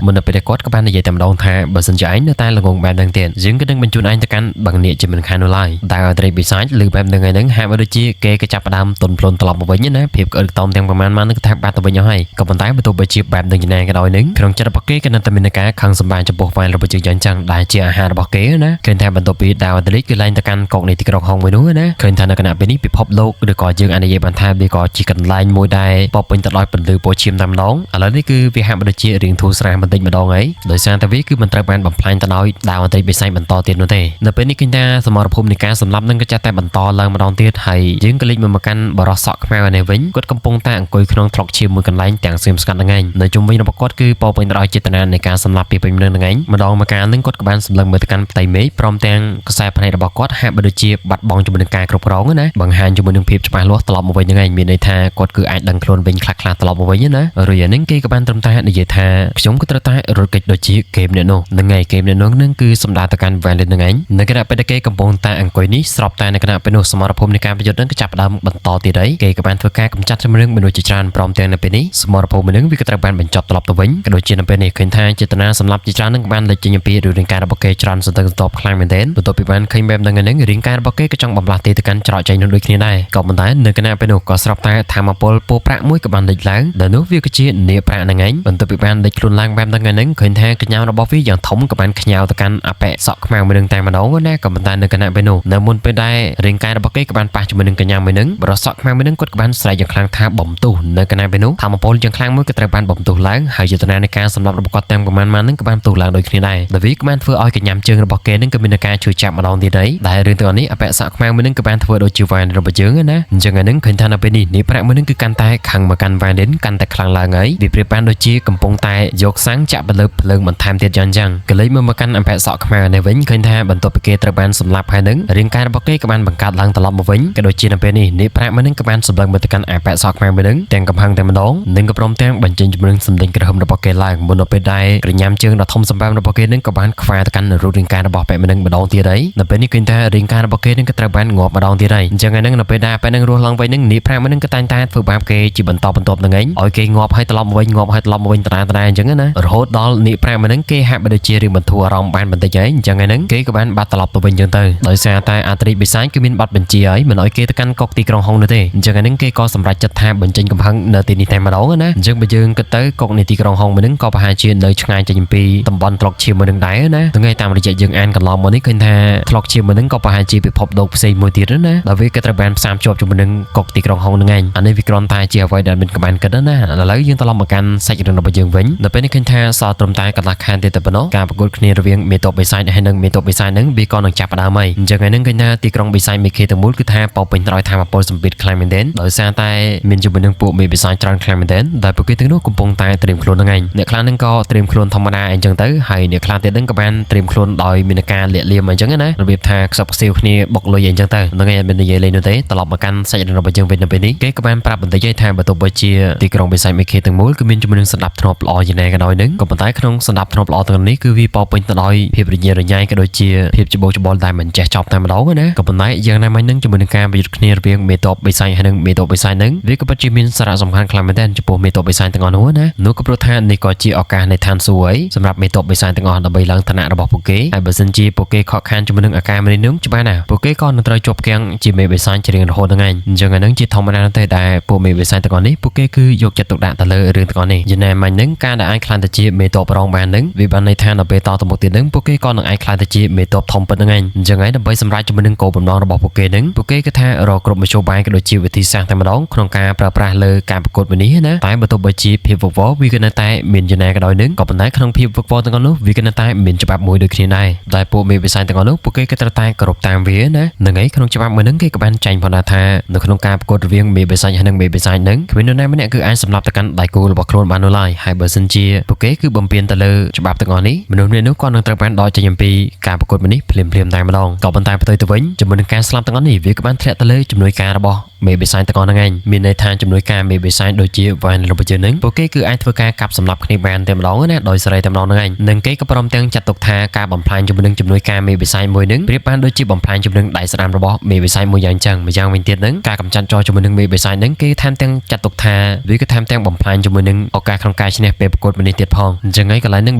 មុននៅពេលដែលគាត់ក៏បាននិយាយតែម្ដងថាបើសិនជាឯងនៅតែល្ងងបែបហ្នឹងទៀតយើងក៏នឹងបញ្ជូនឯងទៅកាន់បឹងនាគជាមិនខាននោះឡើយដែលអត់ត្រីបិសាចឬបែបហ្នឹងហាក់បីដូចជាគេក៏ចាប់ផ្ដើមទន់ភ្លន់ត្រឡប់មកវិញណាភាពក្អើតខ្ទមទាំងប្រមាណមកនឹងថាបាត់ទៅវិញអស់ហើយក៏ប៉ុន្តែបើទោះបីជាបែបហ្នឹងយ៉ាងណាក៏ដោយនឹងក្នុងចិត្តរបស់គេក៏នៅតែមានការខឹងសម្បារចំពោះវ៉ែនរបស់យើងយ៉ាងចឹងដែលជាអាហាររបស់គេណាឃើញថាបន្ទាប់ពីដាវអន្តរិកគឺឡើងទៅកាន់កុកនៃទីក្រុងហុងមួយនោះណាឃើញថានៅគណៈពេលនេះពិភពលោកឬក៏យើងអាចនិយាយបានថាវាក៏ជាកន្លែងមួយដែលពោពេញទៅដោយពន្លឺពណ៌ឈាមតែម្ដងឥឡូវនេះគឺវាហាក់បីដូចជារៀងធូរស្រាលបន្តិចម្ដងហើយដោយសារតែវាគឺមិនត្រូវបានបំផ្លាញទៅដោយដាវអន្តរិកបិសាចបន្តទៀតនោះទេនៅពេលនេះឃើញថាសមរភូមិនៃការសម្លាប់នឹងក៏ចាត់តែបន្តឡើងម្ដងទៀតហើយយើងក៏លេចមកកាន់បរិសសក់ខ្មៅនេះវិញគាត់កំពុងតែអង្គុយក្នុងថ្លុកឈាមមួយកន្លែងទាំងស្ងៀមស្ងាត់ហ្នឹងឯងនៅជុំវិញរបស់គាត់គឺពោពេញទៅដោយចេតនានៃការសម្លាប់ពីពេញនឹងហ្នឹងឯងម្ដងមកកាលនឹងគាត់ក៏បានសម្លឹងមើលទៅកាន់ផ្ទៃមេឃព្រមទាំងខ្សែភ្នែករបស់គាត់ហាក់បីដូចជាបាត់បង់ជាមួយនឹងការគ្រប់គ្រងណាបង្ហាញជាមួយនឹងភាពច្បាស់លាស់ត្រឡប់មកវិញហ្នឹងឯងមានន័យថាគាត់គឺអាចដឹងខ្លួនវិញខ្លះៗត្រឡប់មកវិញណារួចអានេះគេក៏បានត្រឹមតែនិយាយថាខ្ញុំក៏ត្រូវតែរត់គេចដូចជាហ្គេមនេះនោះហ្នឹងឯងហ្គេមនេះនោះនឹងគឺសម្ដៅទៅកាន់ Violin ហ្នឹងឯងនៅគណៈពេលគេកំពុងតែអង្គុយនេះស្របតែនៅគណៈពេលនោះសមរភូមិនៃការប្រយុទ្ធនឹងក៏ចាប់ផ្ដើមបន្តទៀតហើយគេក៏បានធ្វើការកម្ចាត់ជំនឿមនុស្សជាច្រើនព្រមទាំងនៅពេលនេះសមរភូមិនឹងវាក៏ត្រូវបានបញ្ចប់ត្រឡប់ទៅវិញក៏ដូចជានៅពេលនេះឃើញថាចេតនាសម្រាប់ជាច្រើននឹងបានលេចចេញពីរឿងរាងកាយរបស់គេច្រើនសន្តិបន្ទាប់ខ្លាំងមែនទែនបន្ទាប់ពីបានឃើញបែបហ្នឹងរាងកាយរបស់គេក៏ចង់បំលាស់ទីទៅកាន់ច្រ កចេញនឹងដូចគ្នាដែរក៏ប៉ុន្តែនៅគណៈពេលនោះក៏ស្រាប់តែធម្មពលពោប្រាក់មួយក៏បានលេចឡើងដែលនោះវាគឺជានាប្រាក់ហ្នឹងឯងបន្ទាប់ពីបានលេចខ្លួនឡើងបែបហ្នឹងឃើញថាកញ្ញារបស់វាយ៉ាងធំក៏បានខ្ញៅទៅកាន់អបិសក់ខ្មៅមួយនឹងតែម្ដងណាក៏ប៉ុន្តែនៅគណៈពេលនោះនៅមុនពេលដែលរាងកាយរបស់គេក៏បានប៉ះជាមួយនឹងកញ្ញាមួយនឹងបរិសក់ខ្មៅមួយនឹងគាត់ក៏បានស្រែកយ៉ាងខ្លាំងថាបំទុះនៅគណៈពេលនោះធម្មពលយ៉ាងខ្លាំងមួយក៏ត្រូវបានបំទុះឡើងហើយយន្តការនៃការសម្លាប់របស់គាត់ទាំងប្រមាណហ្នឹងក៏បានផ្ទុះឡើងដូចគ្នាដែរដែលវាក៏បានធ្វើឲ្យកញ្ញាជើងរបស់គេនឹងក៏មានការជួយចាប់ម្ដងទៀតដែរដែលរឿងទាំងនេះអបិសក់ខ្មៅមួយនឹងក៏បានធ្វើដូចជាវ៉ានរបស់យើងណាអញ្ចឹងហ្នឹងឃើញថានៅពេលនេះនាប្រាក់មួយនឹងគឺកាន់តែខឹងមកកាន់វ៉ានកាន់តែខ្លាំងឡើងហើយវាប្រៀបបានដូចជាកំពុងតែយកសាំងចាក់ទៅលើភ្លើងបន្ថែមទៀតយ៉ាងចឹងក៏លេចមកកាន់អបិសក់ខ្មៅនេះវិញឃើញថាបន្ទាប់ពីគេត្រូវបានសម្លាប់ហើយនឹងរាងកាយរបស់គេក៏បានបង្កើតឡើងត្រឡប់មកវិញក៏ដូចជានៅពេលនេះនាប្រាក់មួយនឹងក៏បានសម្លឹងមកទៅកាន់អបិសក់ខ្មៅមួយនឹងទាំងកំហឹងតែម្ដងនិងក៏ព្រមទាំងបញ្ចេញជំនឿសម្លេងក្រហមរបស់គេឡើងមុននៅពេលដែលក្រញាំជើងដ៏ធំសម្បើមរបស់គេនឹងក៏បានខ្វាទៅកាន់រូបរាងកាយរបស់អបិមួយនឹងម្ដងទៀតហើយនៅពេលនេះឃើញថារាងកាយរបស់គេនឹងក៏ត្រូវបានងាប់ម្ដងទៀតហើយអញ្ចឹងហ្នឹងនៅពេលដែលអបិនឹងរស់ឡើងវិញនឹងនាប្រាក់មួយនឹងក៏តែងតែធ្វើបាបគេជាបន្តបន្ទាប់នឹងឯងឲ្យគេងាប់ហើយត្រឡប់មកវិញងាប់ហើយត្រឡប់មកវិញតដែរអញ្ចឹងណារហូតដល់នាប្រាក់មួយនឹងគេហាក់បីដូចជារឿងបន្ធូរអារម្មណ៍បានបន្តិចហើយអញ្ចឹងហ្នឹងគេក៏បានបាត់ត្រឡប់ទៅវិញអញ្ចឹងទៅដោយសារតែអាត្រីបិសាចគឺមានប័ណ្ណបញ្ជាហើយមិនឲ្យគេទៅកាន់កុកទីក្រុងហុងនោះទេអញ្ចឹងហ្នឹងគេក៏សម្រេចចិត្តថាបញ្ចេញកំហឹងនៅទីនេះតែម្ដងណាអញ្ចឹងបើយើងគិតទៅកុកនៃទីក្រុងហុងមួយហ្នឹងក៏ប្រហែលជានៅឆ្ងាយចេញពីតំបន់ត្លុកឈាមមួយហ្នឹងដែរណាថ្ងៃតាមរយៈយើងអានកន្លងមកនេះឃើញថាត្លុកឈាមមួយហ្នឹងក៏ប្រហែលជាពិភពលោកផ្សេងមួយទៀតណាដែលវាក៏ត្រូវបានផ្សារភ្ជាប់ជាមួយនឹងកុកទីក្រុងហុងហ្នឹងឯងអានេះវាគ្រាន់តែជាអ្វីដែលមិនក៏បានគិតណាឥឡូវយើងត្រឡប់មកកាន់សាច់រឿងរបស់យើងវិញនៅពេលនេះឃើញថាសល់ត្រឹមតែកន្លះខែទៀតតែប៉ុណ្ណោះការប្រកួតគ្នារវាងមេតបបិសាចហើយនិងមេតបបិសាចហ្នឹងវាក៏នឹងចាប់ផ្ដើមហើយអញ្ចឹងហ្នឹងឃើញថាទីក្រុងបិសាចមេខេទាំងមូលគឺថាពោពេញទៅដោយធម៌ពលសម្ពាធខ្លាំងមែនទែនដោយសារតែមានជាមួយនឹងពួកមេបិសាចច្រើនខ្លាំងមែនទែនដែលពួកគេទាំងនោះកំពុងតែត្រៀមខ្លួនហ្នឹងឯងអ្នកខ្លះហ្នឹងក៏ត្រៀមខ្លួនធម្មតាអញ្ចឹងទៅហើយអ្នកខ្លះទៀតហ្នឹងក៏បានត្រៀមខ្លួនដោយមានការលាក់លៀមអញ្ចឹងណារបៀបថាខ្សឹបខ្សៀវគ្នាបុកលុយអញ្ចឹងទៅហ្នឹងឯងអត់មាននិយាយលេងនោះទេត្រឡប់មកកាន់សាច់រឿងរបស់យើងវិញនៅពេលនេះគេក៏បានប្រាប់បន្តិចថាបើទោះបីជាទីក្រុងបិសាចមេខេទាំងមូលគឺមានជាមួយនឹងសណ្ដាប់ធ្នាប់ល្អយ៉ាងណាក៏ដោយហ្នឹងក៏ប៉ុន្តែក្នុងសណ្ដាប់ធ្នាប់ល្អទាំងនេះគឺវាពោពេញទៅដោយភាពរញ៉េរញ៉ៃក៏ដូចជាភាពច្បូកច្បល់ដែលមិនចេះចប់តែម្ដងណាក៏ប៉ុន្តែយ៉ាងណាមិញហ្នឹងជាមួយនឹងការប្រយុទ្ធគ្នារវាងមេតបបិសាចហើយនិងមេតបបិសាចហ្នឹងវាក៏ពិតជាមានសារៈសំខាន់ខ្លាំងមែនទែនចំពោះមេតបបិសាចទាំងអស់នោះណានោះក៏ព្រោះថានេះក៏ជាឱកាសនៃឋានសួគ៌ហើយសម្រាប់មេតបបិសាចទាំងអស់ដើម្បីឡើងឋានៈរបស់ពួកគេហើយបើសិនជាពួកគេខកខានជាមួយនឹងអាការនេះនឹងច្បាស់ណាស់ពួកគេក៏នឹងត្រូវជាប់គាំងជាមេបិសាចជារៀងរហូតហ្នឹងឯងអញ្ចឹងអាហ្នឹងជាធម្មតាទេដែលពួកមេបិសាចទាំងអស់នេះពួកគេគឺយកចិត្តទុកដាក់ទៅលើរឿងទាំងអស់នេះយ៉ាងណាមិញហ្នឹងការដែលអាចខ្លាចទៅជាមេតបរងបានហ្នឹងវាបានន័យថាដល់ពេលតទៅមុខទៀតហ្នឹងពួកគេក៏នឹងអាចខ្លាចទៅជាមេតបធំប៉ុណ្្នឹងឯងអញ្ចឹងហើយដើម្បីសម្រេចជាមួយនឹងគោលបំណងរបស់ពួកគេហ្នឹងពួកគេគឺថារកគ្រប់មធ្យោបាយក៏ដូចជាវិធីសាស្ត្រតែម្ដងក្នុងការប្រើប្រាស់លើការប្រកួតមួយនេះណាតែបើទោះបីជាភាពវឹកវរវាគឺនៅតែមានយ៉ាងណាក៏ដោយនឹងក៏ប៉ុន្តែក្នុងភាពវឹកវរទាំងអស់នោះវាគឺនៅតែមានច្បាប់មួយដូចគ្នាដែរដែលពួកមេបិសាចទាំងអស់នោះពួកគេក៏ត្រូវតែគោរពតាមវាណាហ្នឹងហើយក្នុងច្បាប់មួយហ្នឹងគេក៏បានចែងផងដែរថានៅក្នុងការប្រកួតរវាងមេបិសាចហើយនិងមេបិសាចហ្នឹងគ្មាននរណាម្នាក់គឺអាចសម្លាប់ទៅកាន់ដៃគូរបស់ខ្លួនបាននោះឡើយហើយបើសិនជាពួកគេគឺបំពានទៅលើច្បាប់ទាំងអស់នេះមនុស្សម្នាក់នោះក៏នឹងត្រូវបានដកចេញអំពីការប្រកួតមួយនេះភ្លាមៗតែម្ដងក៏ប៉ុន្តែផ្ទុយទៅវិញជាមួយនឹងការស្លាប់ទាំងអស់នេះវាក៏បានធ្លាក់ទៅលើជំនួយការរបស់មេបិសាចទាំងអស់ហ្នឹងឯងមានន័យថាជំនួយការមេបិសាចដូចជាវ៉ានរបស់យើងហ្នឹងពួកគេគឺអាចធ្វើការកាប់សម្លាប់គ្នាបានតែម្ដងណាដោយសេរីតែម្ដងហ្នឹងឯងនិងគេក៏ព្រមទាំងចាត់ទុកថាការបំផ្លាញជាមួយនឹងជំនួយការមេបិសាចមួយហ្នឹងប្រៀបបានដូចជាបំផ្លាញជាមួយនឹងដៃស្រាមរបស់មេបិសាចមួយយ៉ាងចឹងម្យ៉ាងវិញទៀតហ្នឹងការកម្ចាត់ចោលជាមួយនឹងមេបិសាចហ្នឹងគេថែមទាំងចាត់ទុកថាវាក៏ថែមទាំងបំផ្លាញជាមួយនឹងឱកាសក្នុងការឈ្នះពេលប្រកួតមួយនេះទៀតផងអញ្ចឹងហើយកន្លែងហ្នឹង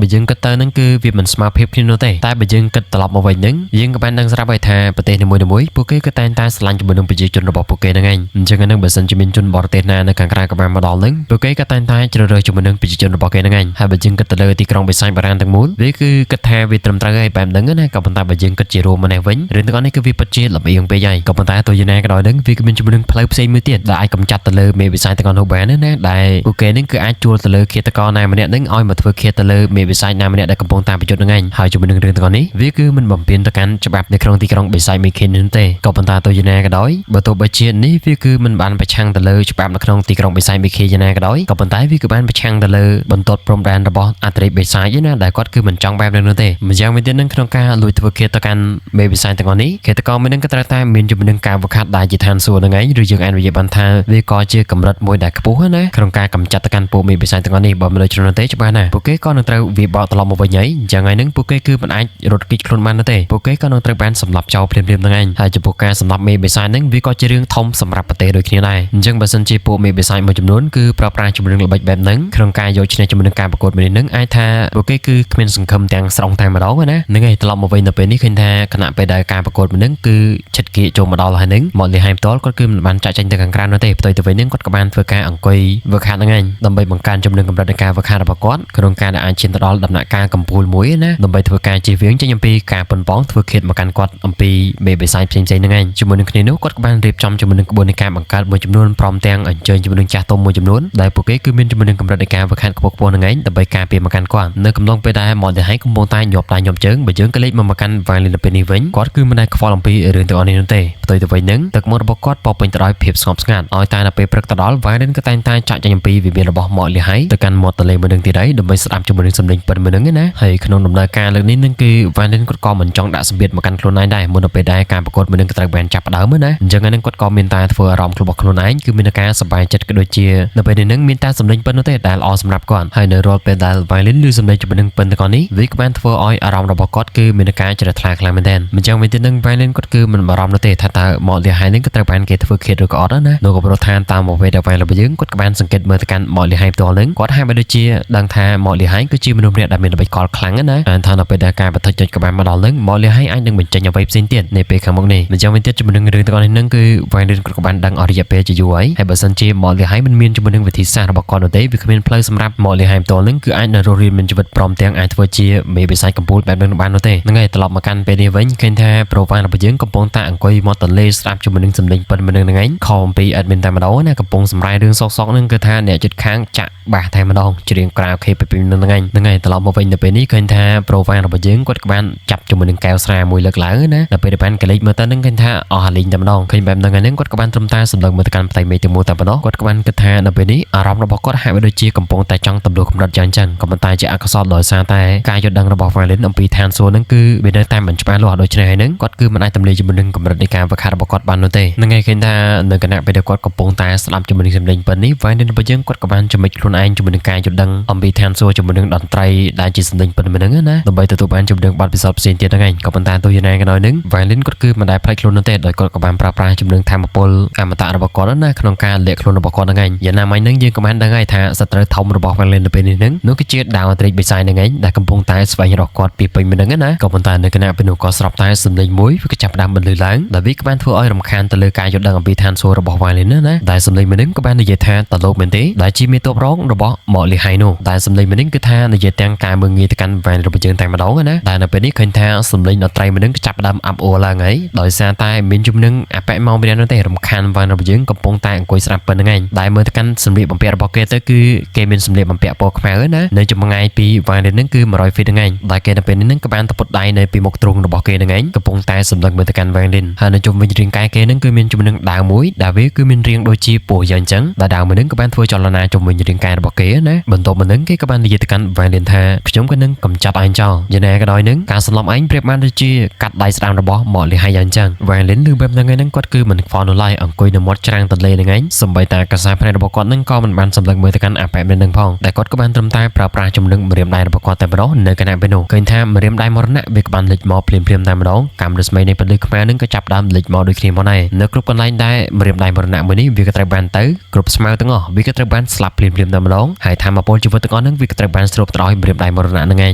បើយើងគិតទៅហ្នឹងគឺវាមិនស្មើភាពគ្នានោះទេតែបើយើងគិតត្រឡប់មកវិញហ្នឹងយើងក៏បានដឹងស្រាប់ហើយថាប្រទេសនីមួយៗពួកគេក៏តែងតែស្រឡាញ់ជាមួយនឹងប្រជាជនរបស់ពួកគេហ្នឹងឯងអញ្ចឹងហ្នឹងបើសិនជាមានជនបរទេសណានៅខាងក្រៅក៏បានមកដល់ហ្នឹងពួកគេក៏តែងតែជ្រើសរើសជាមួយនឹងប្រជាជនរបស់គេហ្នឹងឯងហើយបើយើងគិតទៅលើទីក្រុងបិសាចបារាំងទាំងមូលវាគឺគិតថាវាត្រឹមត្រូវហើយបែបហ្នឹងណាក៏ប៉ុន្តែបើយើងគិតជារួមមកនេះវិញរឿងទាំងអស់នេះគឺវាពិតជាលំអៀងពេកហើយក៏ប៉ុន្តែទោះយ៉ាងណាក៏ដោយហ្នឹងវាក៏មានជាមួយនឹងផ្លូវផ្សេងមួយទៀតដែលអាចកម្ចាត់ទៅលើមេបិសាចទាំងអស់នោះបានណាដែលពួកគេហ្នឹងគឺអាចជួលទៅលើឃាតករណាម្នាក់ហ្នឹងឲ្យមកធ្វើឃាតទៅលើមេបិសាចណាម្នាក់ដែលកំពុងតាមប្រយុទ្ធហ្នឹងឯងហើយជាមួយនឹងរឿងទាំងអស់នេះវាគឺមិនបំពេញទៅកាន់ច្បាប់នៅក្នុងទីក្រុងបិសាចមេខេននោះទេក៏ប៉ុន្តែទោះយ៉ាងណាក៏ដោយបើទោះបីជានេះវាគឺមិនបានប្រឆាំងទៅលើច្បាប់នៅក្នុងទីក្រុងបិសាចមេខេយ៉ាងណាក៏ដោយក៏ប៉ុន្តែវាក៏បានប្រឆាំងទៅលើបន្ទាត់ព្រំដែនរបស់អន្តរិកបិសាចណាដែលគាត់គឺមិនចង់បែបនោះទេម្យ៉ាងវិញទៀតនឹងក្នុងការលួចធ្វើឃាតទៅកាន់មេបិសាចទាំងអស់នេះឃាតករមួយនឹងក៏ត្រូវតែមានជំនឿការវឹកហាត់ដែលជាឋានសួគ៌ហ្នឹងឯងឬយើងអាចនិយាយបានថាវាក៏ជាកម្រិតមួយដែលខ្ពស់ណាក្នុងការកម្ចាត់ទៅកាន់ពួកមេបិសាចទាំងអស់នេះបើមិនដូចជ្រុលទេច្បាស់ណាពួកគេក៏នឹងត្រូវវាបកត្រឡប់មកវិញហើយអញ្ចឹងហើយនឹងពួកគេគឺមិនអាចរត់គេចខ្លួនបានទេពួកគេក៏នឹងត្រូវបានសម្លាប់ចោលភ្លាមៗហ្នឹងឯងហើយចំពោះការសម្លាប់មេបិសាចហ្នឹងវាក៏ជារឿងធំសម្រាប់ប្រទេសដូចគ្នាដែរអញ្ចឹងបើសិនជាពួកមេបិសាចមួយចំនួនគឺប្រើប្រាស់ជំនឿល្បិចបែបហ្នឹងក្នុងការយកឈ្នះជាមួយនឹងការប្រកួតមួយនេះអាចថាពួកគេគឺគ្មានសង្ឃឹមទាំងស្រុងតែម្ដងណាហ្នឹងហើយត្រឡប់មកវិញទៅពេលនេះឃើញថាគណៈពេលដែលការប្រកួតមួយហ្នឹងគឺឆិតគៀក ចូលមកដល់ហើយនឹងមកលីហៃផ្ទាល់គាត់គឺមិនបានចាក់ចេញទៅខាងក្រៅនោះទេផ្ទុយទៅវិញនឹងគាត់ក៏បានធ្វើការអង្គុយវឹកហាត់ហ្នឹងឯងដើម្បីបង្កើនចំនួនកម្រិតនៃការវឹកហាត់របស់គាត់ក្នុងការដែលអាចឈានទៅដល់ដំណាក់កាលកម្ពូលមួយណាដើម្បីធ្វើការជៀសវាងចេញអំពីការប៉ុនប៉ងធ្វើឃាតមកកាន់គាត់អំពីមេបិសាចផ្សេងៗហ្នឹងឯងជាមួយនឹងគ្នានោះគាត់ក៏បានរៀបចំជាមួយនឹងក្បួននៃការបង្កើតមួយចំនួនព្រមទាំងអញ្ជើញជាមួយនឹងចាស់ទុំមួយចំនួនដែលពួកគេគឺមានជាមួយនឹងកម្រិតនៃការវឹកហាត់ខ្ពស់ៗហ្នឹងឯងដើម្បីការពារមកកាន់គាត់នៅកំឡុងពេលដែលមកលីហៃកំពុងតែញាប់ដៃញាប់ជើងបើយើងក៏លេចមកកាន់វ៉ាលីនទៅពេលនេះវិញគាត់គឺមិនដែលខ្វល់អំពីរឿងទាំងអស់នេះនោះទេផ្ទុយទៅវិញនឹងទឹកមុខរបស់គាត់ពោពេញទៅដោយភាពស្ងប់ស្ងាត់ឲ្យតែដល់ពេលព្រឹកទៅដល់វ៉ាលីនក៏តែងតែចាក់ចេញអំពីវិមានរបស់មកលីហៃទៅកាន់មាត់ទន្លេមួយនឹងទៀតហើយដើម្បីស្ដាប់ជាមួយនឹងសំឡេងពិតមួយនឹងណាហើយក្នុងដំណើរការលើកនេះនឹងគឺវ៉ាលីនគាត់ក៏មិនចង់ដាក់សម្ពាធមកកាន់ខ្លួនឯងដែរមុនទៅពេលដែលការប្រកួតមួយនឹងក៏ត្រូវបានចាប់ផ្ដើមណាអញ្ចឹងហ្នឹងគាត់ក៏មានតែធ្វើអារម្មណ៍របស់ខ្លួនឯងគឺមានការសប្បាយចិត្តក៏ដូចជានៅពេលនេះនឹងមានតែសំឡេងពិតនោះទេដែលល្អសម្រាប់គាត់ហើយនៅរាល់ពេលដែលវ៉ាលីនឮសំឡេងជាមួយនឹងពិតទាំងអស់នេះវាក៏បានធ្វើឲ្យអារម្មណ៍របស់គាត់គឺមានការជ្រះថ្លាខ្លាំងមែនទែនអញ្ចឹងវិញទៀតនឹងវ៉ាលីនគាត់គឺមិនបារម្ភនោះទេថាតើមកលីហៃនឹងក៏ត្រូវបានគេធ្វើឃាតឬក៏អត់ណានៅក៏ប្រធានតាមអ្វីដែលវ៉ាលរបស់យើងគាត់ក៏បានសង្កេតមើលទៅកាន់មកលីហៃផ្ទាល់នឹងគាត់ហាក់បីដូចជាដឹងថាមកលីហៃគឺជាមនុស្សម្នាក់ដែលមានល្បិចកលខ្លាំងណាស់ថានៅពេលដែលការបន្ថយចុចក្បាលមកដល់នឹងមកលីហៃអាចនឹងបញ្ចេញអ្វីផ្សេងទៀតនៅពេលខាងមុខនេះអញ្ចឹងវិញទៀតជាមួយនឹងរឿងទាំងអស់នេះនឹងគឺវ៉ាលីនគាត់ក៏បានដឹងអស់រយៈពេលជាយូរហើយបើសិនជាមកលីហៃមិនមានជាមួយនឹងវិធីសាស្ត្ររបស់គាត់នោះទេវាគ្មានផ្លូវសម្រាប់មកលីហៃផ្ទាល់នឹងគឺអាចនៅរស់រានមានជីវិតព្រមទាំងអាចធ្វើជាមេបិសាចកម្ពុជាបែបនឹងបាននោះទេហ្នឹងហើយត្រឡប់មកកាន់ពេលនេះវិញឃើញថាប្រូវ៉ារបស់យើងកំពុងតែអង្គុយមកទន្លេស្ដាប់ជាមួយនឹងសម្លេងពិតមួយនឹងឯងខំពី admin តែម្ដងណាកំពុងសម្រាយរឿងសោកនឹងគឺថាអ្នកជិតខាងចាក់បាសតែម្ដងច្រៀងក្រៅខេពីនឹងហ្នឹងហើយត្រឡប់មកវិញទៅពេលនេះឃើញថាប្រូវ៉ារបស់យើងគាត់ក៏បានចាប់ជាមួយនឹងកែវស្រាមួយលើកឡើងណាដល់ពេលបានកលេចមើលទៅនឹងឃើញថាអស់អាលីងតែម្ដងឃើញបែបហ្នឹងគាត់ក៏បានត្រឹមតែសម្លឹងមើលទៅកាន់ផ្ទៃមេឃទាំងមូលតែម្ដងគាត់ក៏បានគិតថានៅពេលនេះអារម្មណ៍របស់គាត់ហាក់បីដូចជាកំពុងតែចង់ទម្លុះកម្រិតយ៉ាងចឹងក៏ប៉ុន្តែជាអកុសលដោយសារតែការយល់ដឹងរបស់ Violin អំពីឋានសួគ៌ហ្នឹងគឺវានៅតែមិនច្បាស់លាស់ដូច្នេះហើយហ្នឹងគាត់គឺមិនអាចទម្លាយជាមួយនឹងកម្រិតនៃការវឹកហាត់របស់គាត់បាននោះទេហ្នឹងហើយឃើញថានៅគណៈពេលដែលគាត់កំពុងតែស្ដាប់ជាមួយនឹងសម្លេងពិតនេះ Violin របស់យើងគាត់ក៏បានចំណិចខ្លួនឯងជាមួយនឹងការយល់ដឹងអំពីឋានសួគ៌ជាមួយនឹងតន្ត្រីដែលជាសម្លេងពិតមួយហ្នឹងណាដើម្បីទទួលបានជំនឿបទពិសោធន៍ផ្សេងទៀតហ្នឹងឯងក៏ប៉ុន្តែទោះយ៉ាងណាក៏ដោយហ្នឹង Violin គាត់គឺមិនដែលផ្លេចខ្លួននោះទេដោយគាត់ក៏បានប្រើប្រាស់ជំនឿធម្មពលអមតៈរបស់គាត់ណាក្នុងការលាក់ខ្លួនរបស់គាត់ហ្នឹងឯងយ៉ាងណាមិញហ្នឹងយើងក៏បានដឹងហើយថាសត្រូវធំរបស់ Violin នៅពេលនេះហ្នឹងនោះគឺជាដាវត្រេកបិសាយហ្នឹងឯងដែលកំពុងតែស្វែងរកគាត់ពីពេញមួយហ្នឹងណាក៏ប៉ុន្តែនៅគណៈពេលនោះក៏ស្រាប់តែសម្លេងមួយវាក៏ចាប់ផ្ដើមបន្លឺឡើងដែលវាក៏បានធ្វើឲ្យរំខានទៅលើការយល់ដឹងអំពីឋានសួគ៌របស់ Violin ណាដែលសម្លេងមួយហ្នឹងក៏បាននិយាយថាតលោកមែនទេដែលជាមេតបរងរបស់មកលីហៃនោះដែលសម្លេងមួយហ្នឹងគឺថានិយាយទាំងការមើងងាយទៅកាន់ Violin របស់យើងតែម្ដងណាដែលនៅពេលនេះឃើញថាសម្លេងតន្ត្រីមួយហ្នឹងក៏ចាប់ផ្ដើមអាប់អួរឡើងហើយដោយសារតែមានជំនឿអបិមកម្នាក់នោះទេរំខាន Violin របស់យើងកំពុងតែអង្គុយស្ដាប់ប៉ុណ្្នឹងឯងដែលមើលទៅកាន់សម្លៀកបំពាក់របស់គេទៅគឺគេមានសម្លៀកបំពាក់ពណ៌ខ្មៅណានៅចម្ងាយពី Violin ហ្នឹងគឺ100 feet ហ្នឹងឯងដែលគេនៅពេលនេះហ្នឹងក៏បានតពុតដៃនៅពីមុខទ្រូងរបស់គេហ្នឹងឯងកំពុងតែសម្លឹងមើលទៅកាន់ Violin ហើយនៅជុំវិញរាងកាយគេហ្នឹងគឺមានជំនឿដាវមួយដែលវាគឺមានរាងដូចជាពស់យ៉ាងអញ្ចឹងដែលដាវមួយហ្នឹងក៏បានធ្វើចលនាជុំវិញរាងកាយរបស់គេណាបន្ទាប់មកហ្នឹងគេក៏បាននិយាយទៅកាន់ Violin ថាខ្ញុំក៏នឹងកំចាត់ឯងចោលយ៉ាងណាក៏ដោយហ្នឹងការសន្លប់ឯងប្រៀបបានដូចជាកាត់ដៃស្ដាំរបស់មកលីហៃយ៉ាងអញ្ចឹង Violin ឮបែបហ្នឹងហ្នឹងគាត់គឺមិនខ្វល់នោះឡើយអង្គុយនៅមាត់ច្រាំងទន្លេហ្នឹងឯងសម្បីតែកសាភ្នែករបស់គាត់ហ្នឹងក៏មិនបានសម្លឹងមើលទៅកាន់អបិមនឹងផងតែគាត់ក៏បានត្រឹមតែប្រើប្រាស់ជំនឿម្រាមដៃរបស់គាត់តែម្ដងនៅគណៈពេលនោះឃើញថាម្រាមដៃមរណៈវាក៏បានលេចមកភ្លាមៗតែម្ដងកាំរស្មីនៃពលិខ្មែរនឹងក៏ចាប់ដើមលេចមកដូចគ្នាមកដែរនៅគ្រប់កន្លែងដែលម្រាមដៃមរណៈមួយនេះវាក៏ត្រូវបានទៅគ្រប់ស្មៅទាំងអស់វាក៏ត្រូវបានស្លាប់ភ្លាមៗតែម្ដងហើយធម្មពលជីវិតទាំងអស់នឹងវាក៏ត្រូវបានស្រូបទៅដោយម្រាមដៃមរណៈនឹងឯង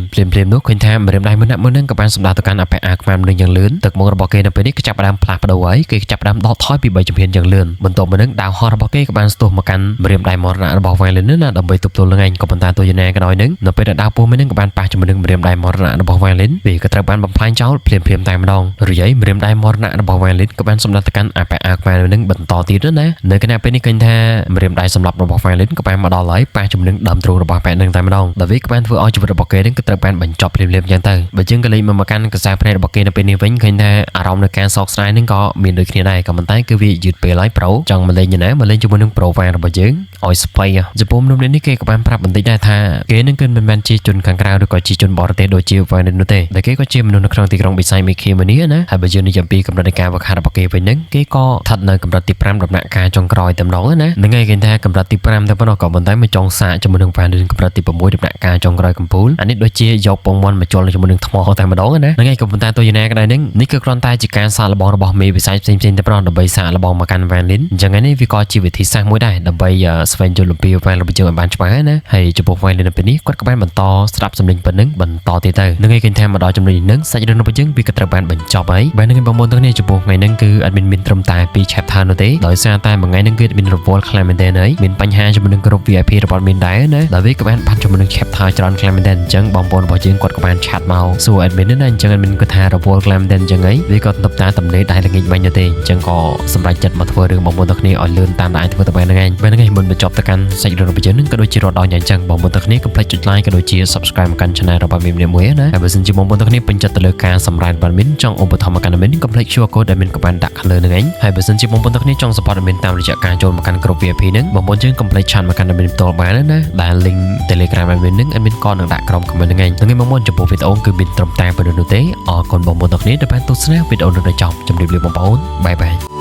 ភ្លាមៗនោះឃើញថាម្រាមដៃមរណៈមួយនឹងក៏បានសម្ដៅទៅកាន់អបិអាខ្មែរនឹងយ៉ាងលឿនទឹកមុខរបស់គេនៅពេលនេះក៏ចាប់ដើមផ្លាស់ប្ដូរហើយគេចាប់ដើមដកថយពី3ជំហានយ៉ាងលឿនបន្ទាប់មកនឹងដាវហោះរបស់គេក៏បានស្ទុះមកកាន់ម្រាមដៃមរណៈរបស់ Violin ណាដើម្បីទប់ទល់នឹងឯងក៏ប៉ុន្តែទោះយ៉ាងណាក៏ដោយនឹងនៅពេលដែលដាវពោះមួយនឹងក៏បានប៉ះជាមួយនឹងម្រាមដៃមរណៈរបស់ Violin វាក៏ត្រូវបានបំផ្លាញចោលភ្លាមៗតែម្ដងរយៈម្រាមដៃមរណៈរបស់ Violin ក៏បានសម្ដៅទៅកាន់អបិអាខ្មែរនឹងបន្តទៀតណានៅគណៈពេលនេះឃើញថាម្រាមដៃសម្លាប់របស់ Violin ក៏បានមកដល់ហើយប៉ះជាមួយនឹងដើមទ្រូងរបស់អបិនឹងតែម្ដងដែលវាក៏បានធ្វើឲ្យជីវិតរបស់គេនឹងក៏ត្រូវបានបញ្ចប់ភ្លាមៗយ៉ាងទៅបើយើងក៏លេចមកកាន់កសាភ្នែករបស់គេនៅពេលនេះវិញឃើញថាអារម្មណ៍នៃការសោកស្ដាយនឹងក៏មានដូចគ្នាដែរក៏ប៉ុន្តែគឺវាយឺតពេលហើយប្រូចង់មកលេងយ៉ាងណាមកលេងជាមួយនឹងប្រូវ៉ារបស់យើងឲ្យស្បៃចំពោះមនុស្សនេះគេក៏បានប្រាប់បន្តិចដែរថាគេនឹងគឺមិនមែនជាជនខាងក្រៅឬក៏ជាជនបរទេសដូចជា Violin នោះទេតែគេក៏ជាមនុស្សនៅក្នុងទីក្រុងបិសាយមេឃាមួយនេះណាហើយបើយើងនិយាយពីកម្រិតនៃការវឹកហាត់របស់គេវិញហ្នឹងគេក៏ស្ថិតនៅកម្រិតទី5ដំណាក់កាលចុងក្រោយតែម្ដងណាហ្នឹងហើយគេថាកម្រិតទី5តែប៉ុណ្ណោះក៏ប៉ុន្តែមកចង់សាកជាមួយនឹង Violin កម្រិតទី6ដំណាក់កាលចុងក្រោយកំពូលអានេះដូចជាយកពងមាន់មកជុលជាមួយនឹងថ្មតែម្ដងណាហ្នឹងហើយក៏ប៉ុន្តែទោះយ៉ាងណាក៏ដោយហ្នឹងនេះគឺគ្រាន់តែជាការសាកល្បងរបស់មេវិស័យផ្សេងៗតែប៉ុណ្ណោះដើម្បីសាកល្បងមកកាន់ Violin អញ្ចឹងនេះវាក៏ជាវិធីសាស្ត្រមួយដែរដើម្បីស្វែងយល់អំពី Violin របស់យើងឲ្យបានច្បាស់ណាហើយចំពោះ Violin នៅពេលនេះគាត់ក៏បានបន្តស្ដាប់សំឡេងប៉ុណ្្នឹងបន្តទៀតទៅហ្នឹងហើយគេថាមកដល់ចំណុចនេះសាច់រឿងរបស់យើងវាក៏ត្រូវបានបញ្ចប់ហើយបាទហ្នឹងបងប្អូនទាំងនេះចំពោះ ព្រោះថ្ងៃហ្នឹងគឺអត់មានត្រឹមតែពី chapter នោះទេដោយសារតែមួយថ្ងៃហ្នឹងគឺមានរវល់ខ្លាំងមែនទែនហើយមានបញ្ហាជាមួយនឹងក្រុម VIP របស់មានដែរណាដល់វាក៏បានបាត់ជាមួយនឹង chapter ច្រើនខ្លាំងមែនទែនអញ្ចឹងបងប្អូនរបស់យើងគាត់ក៏បានឆាតមកសួរ admin ណាអញ្ចឹង admin គាត់ថារវល់ខ្លាំងមែនទែនអញ្ចឹងហើយវាក៏ទប់តាតំណេដែរល្ងាចបាញ់ទេអញ្ចឹងក៏សម្រេចចិត្តមកធ្វើរឿងបងប្អូនទាំងគ្នាឲ្យលឿនតាមដែលអាចធ្វើទៅបានហ្នឹងឯងពេលហ្នឹងឯងមុនបញ្ចប់ទៅកាន់សាច់រឿងរបស់យើងហ្នឹងក៏ដូចជារត់ដល់យ៉ាងអញ្ចឹងបងប្អូនទាំងគ្នាកុំភ្លេចចុច like ក៏ដូចជា subscribe មកកាន់ channel របស់មីម្នាក់មួយណាហើយបើសិនជាបងប្អូនទាំងគ្នាពេញចិត្តទៅលើការសម្រេចបានមីនចង់ឧបត្ថម្ភមកកាន់មីនកុំភ្លេច QR code ដែលមីនក៏បានដាក់ខាងលើហ្នឹងឯងហើយបើសិនជាបងប្អូនទាំងគ្នាចង់ support មីនតាមរយៈការចូលមកកាន់ក្រុម VIP ហ្នឹងបងប្អូនយើងកុំភ្លេចឆាតមកកាន់មីនផ្ទាល់បានណាដែល link Telegram មីនហ្នឹងមីនក៏នឹងដាក់ក្រុម comment ហ្នឹងឯងហ្នឹងឯងបងប្អូនចំពោះវីដេអូគឺមានត្រឹមតែប៉ុណ្្នឹងនោះទេអរគុណបងប្អូនទាំងគ្នាដែលបានទស្សនាវីដេអូនេះដល់ចប់ជម្រាបលាបងប្អូនបាយបាយ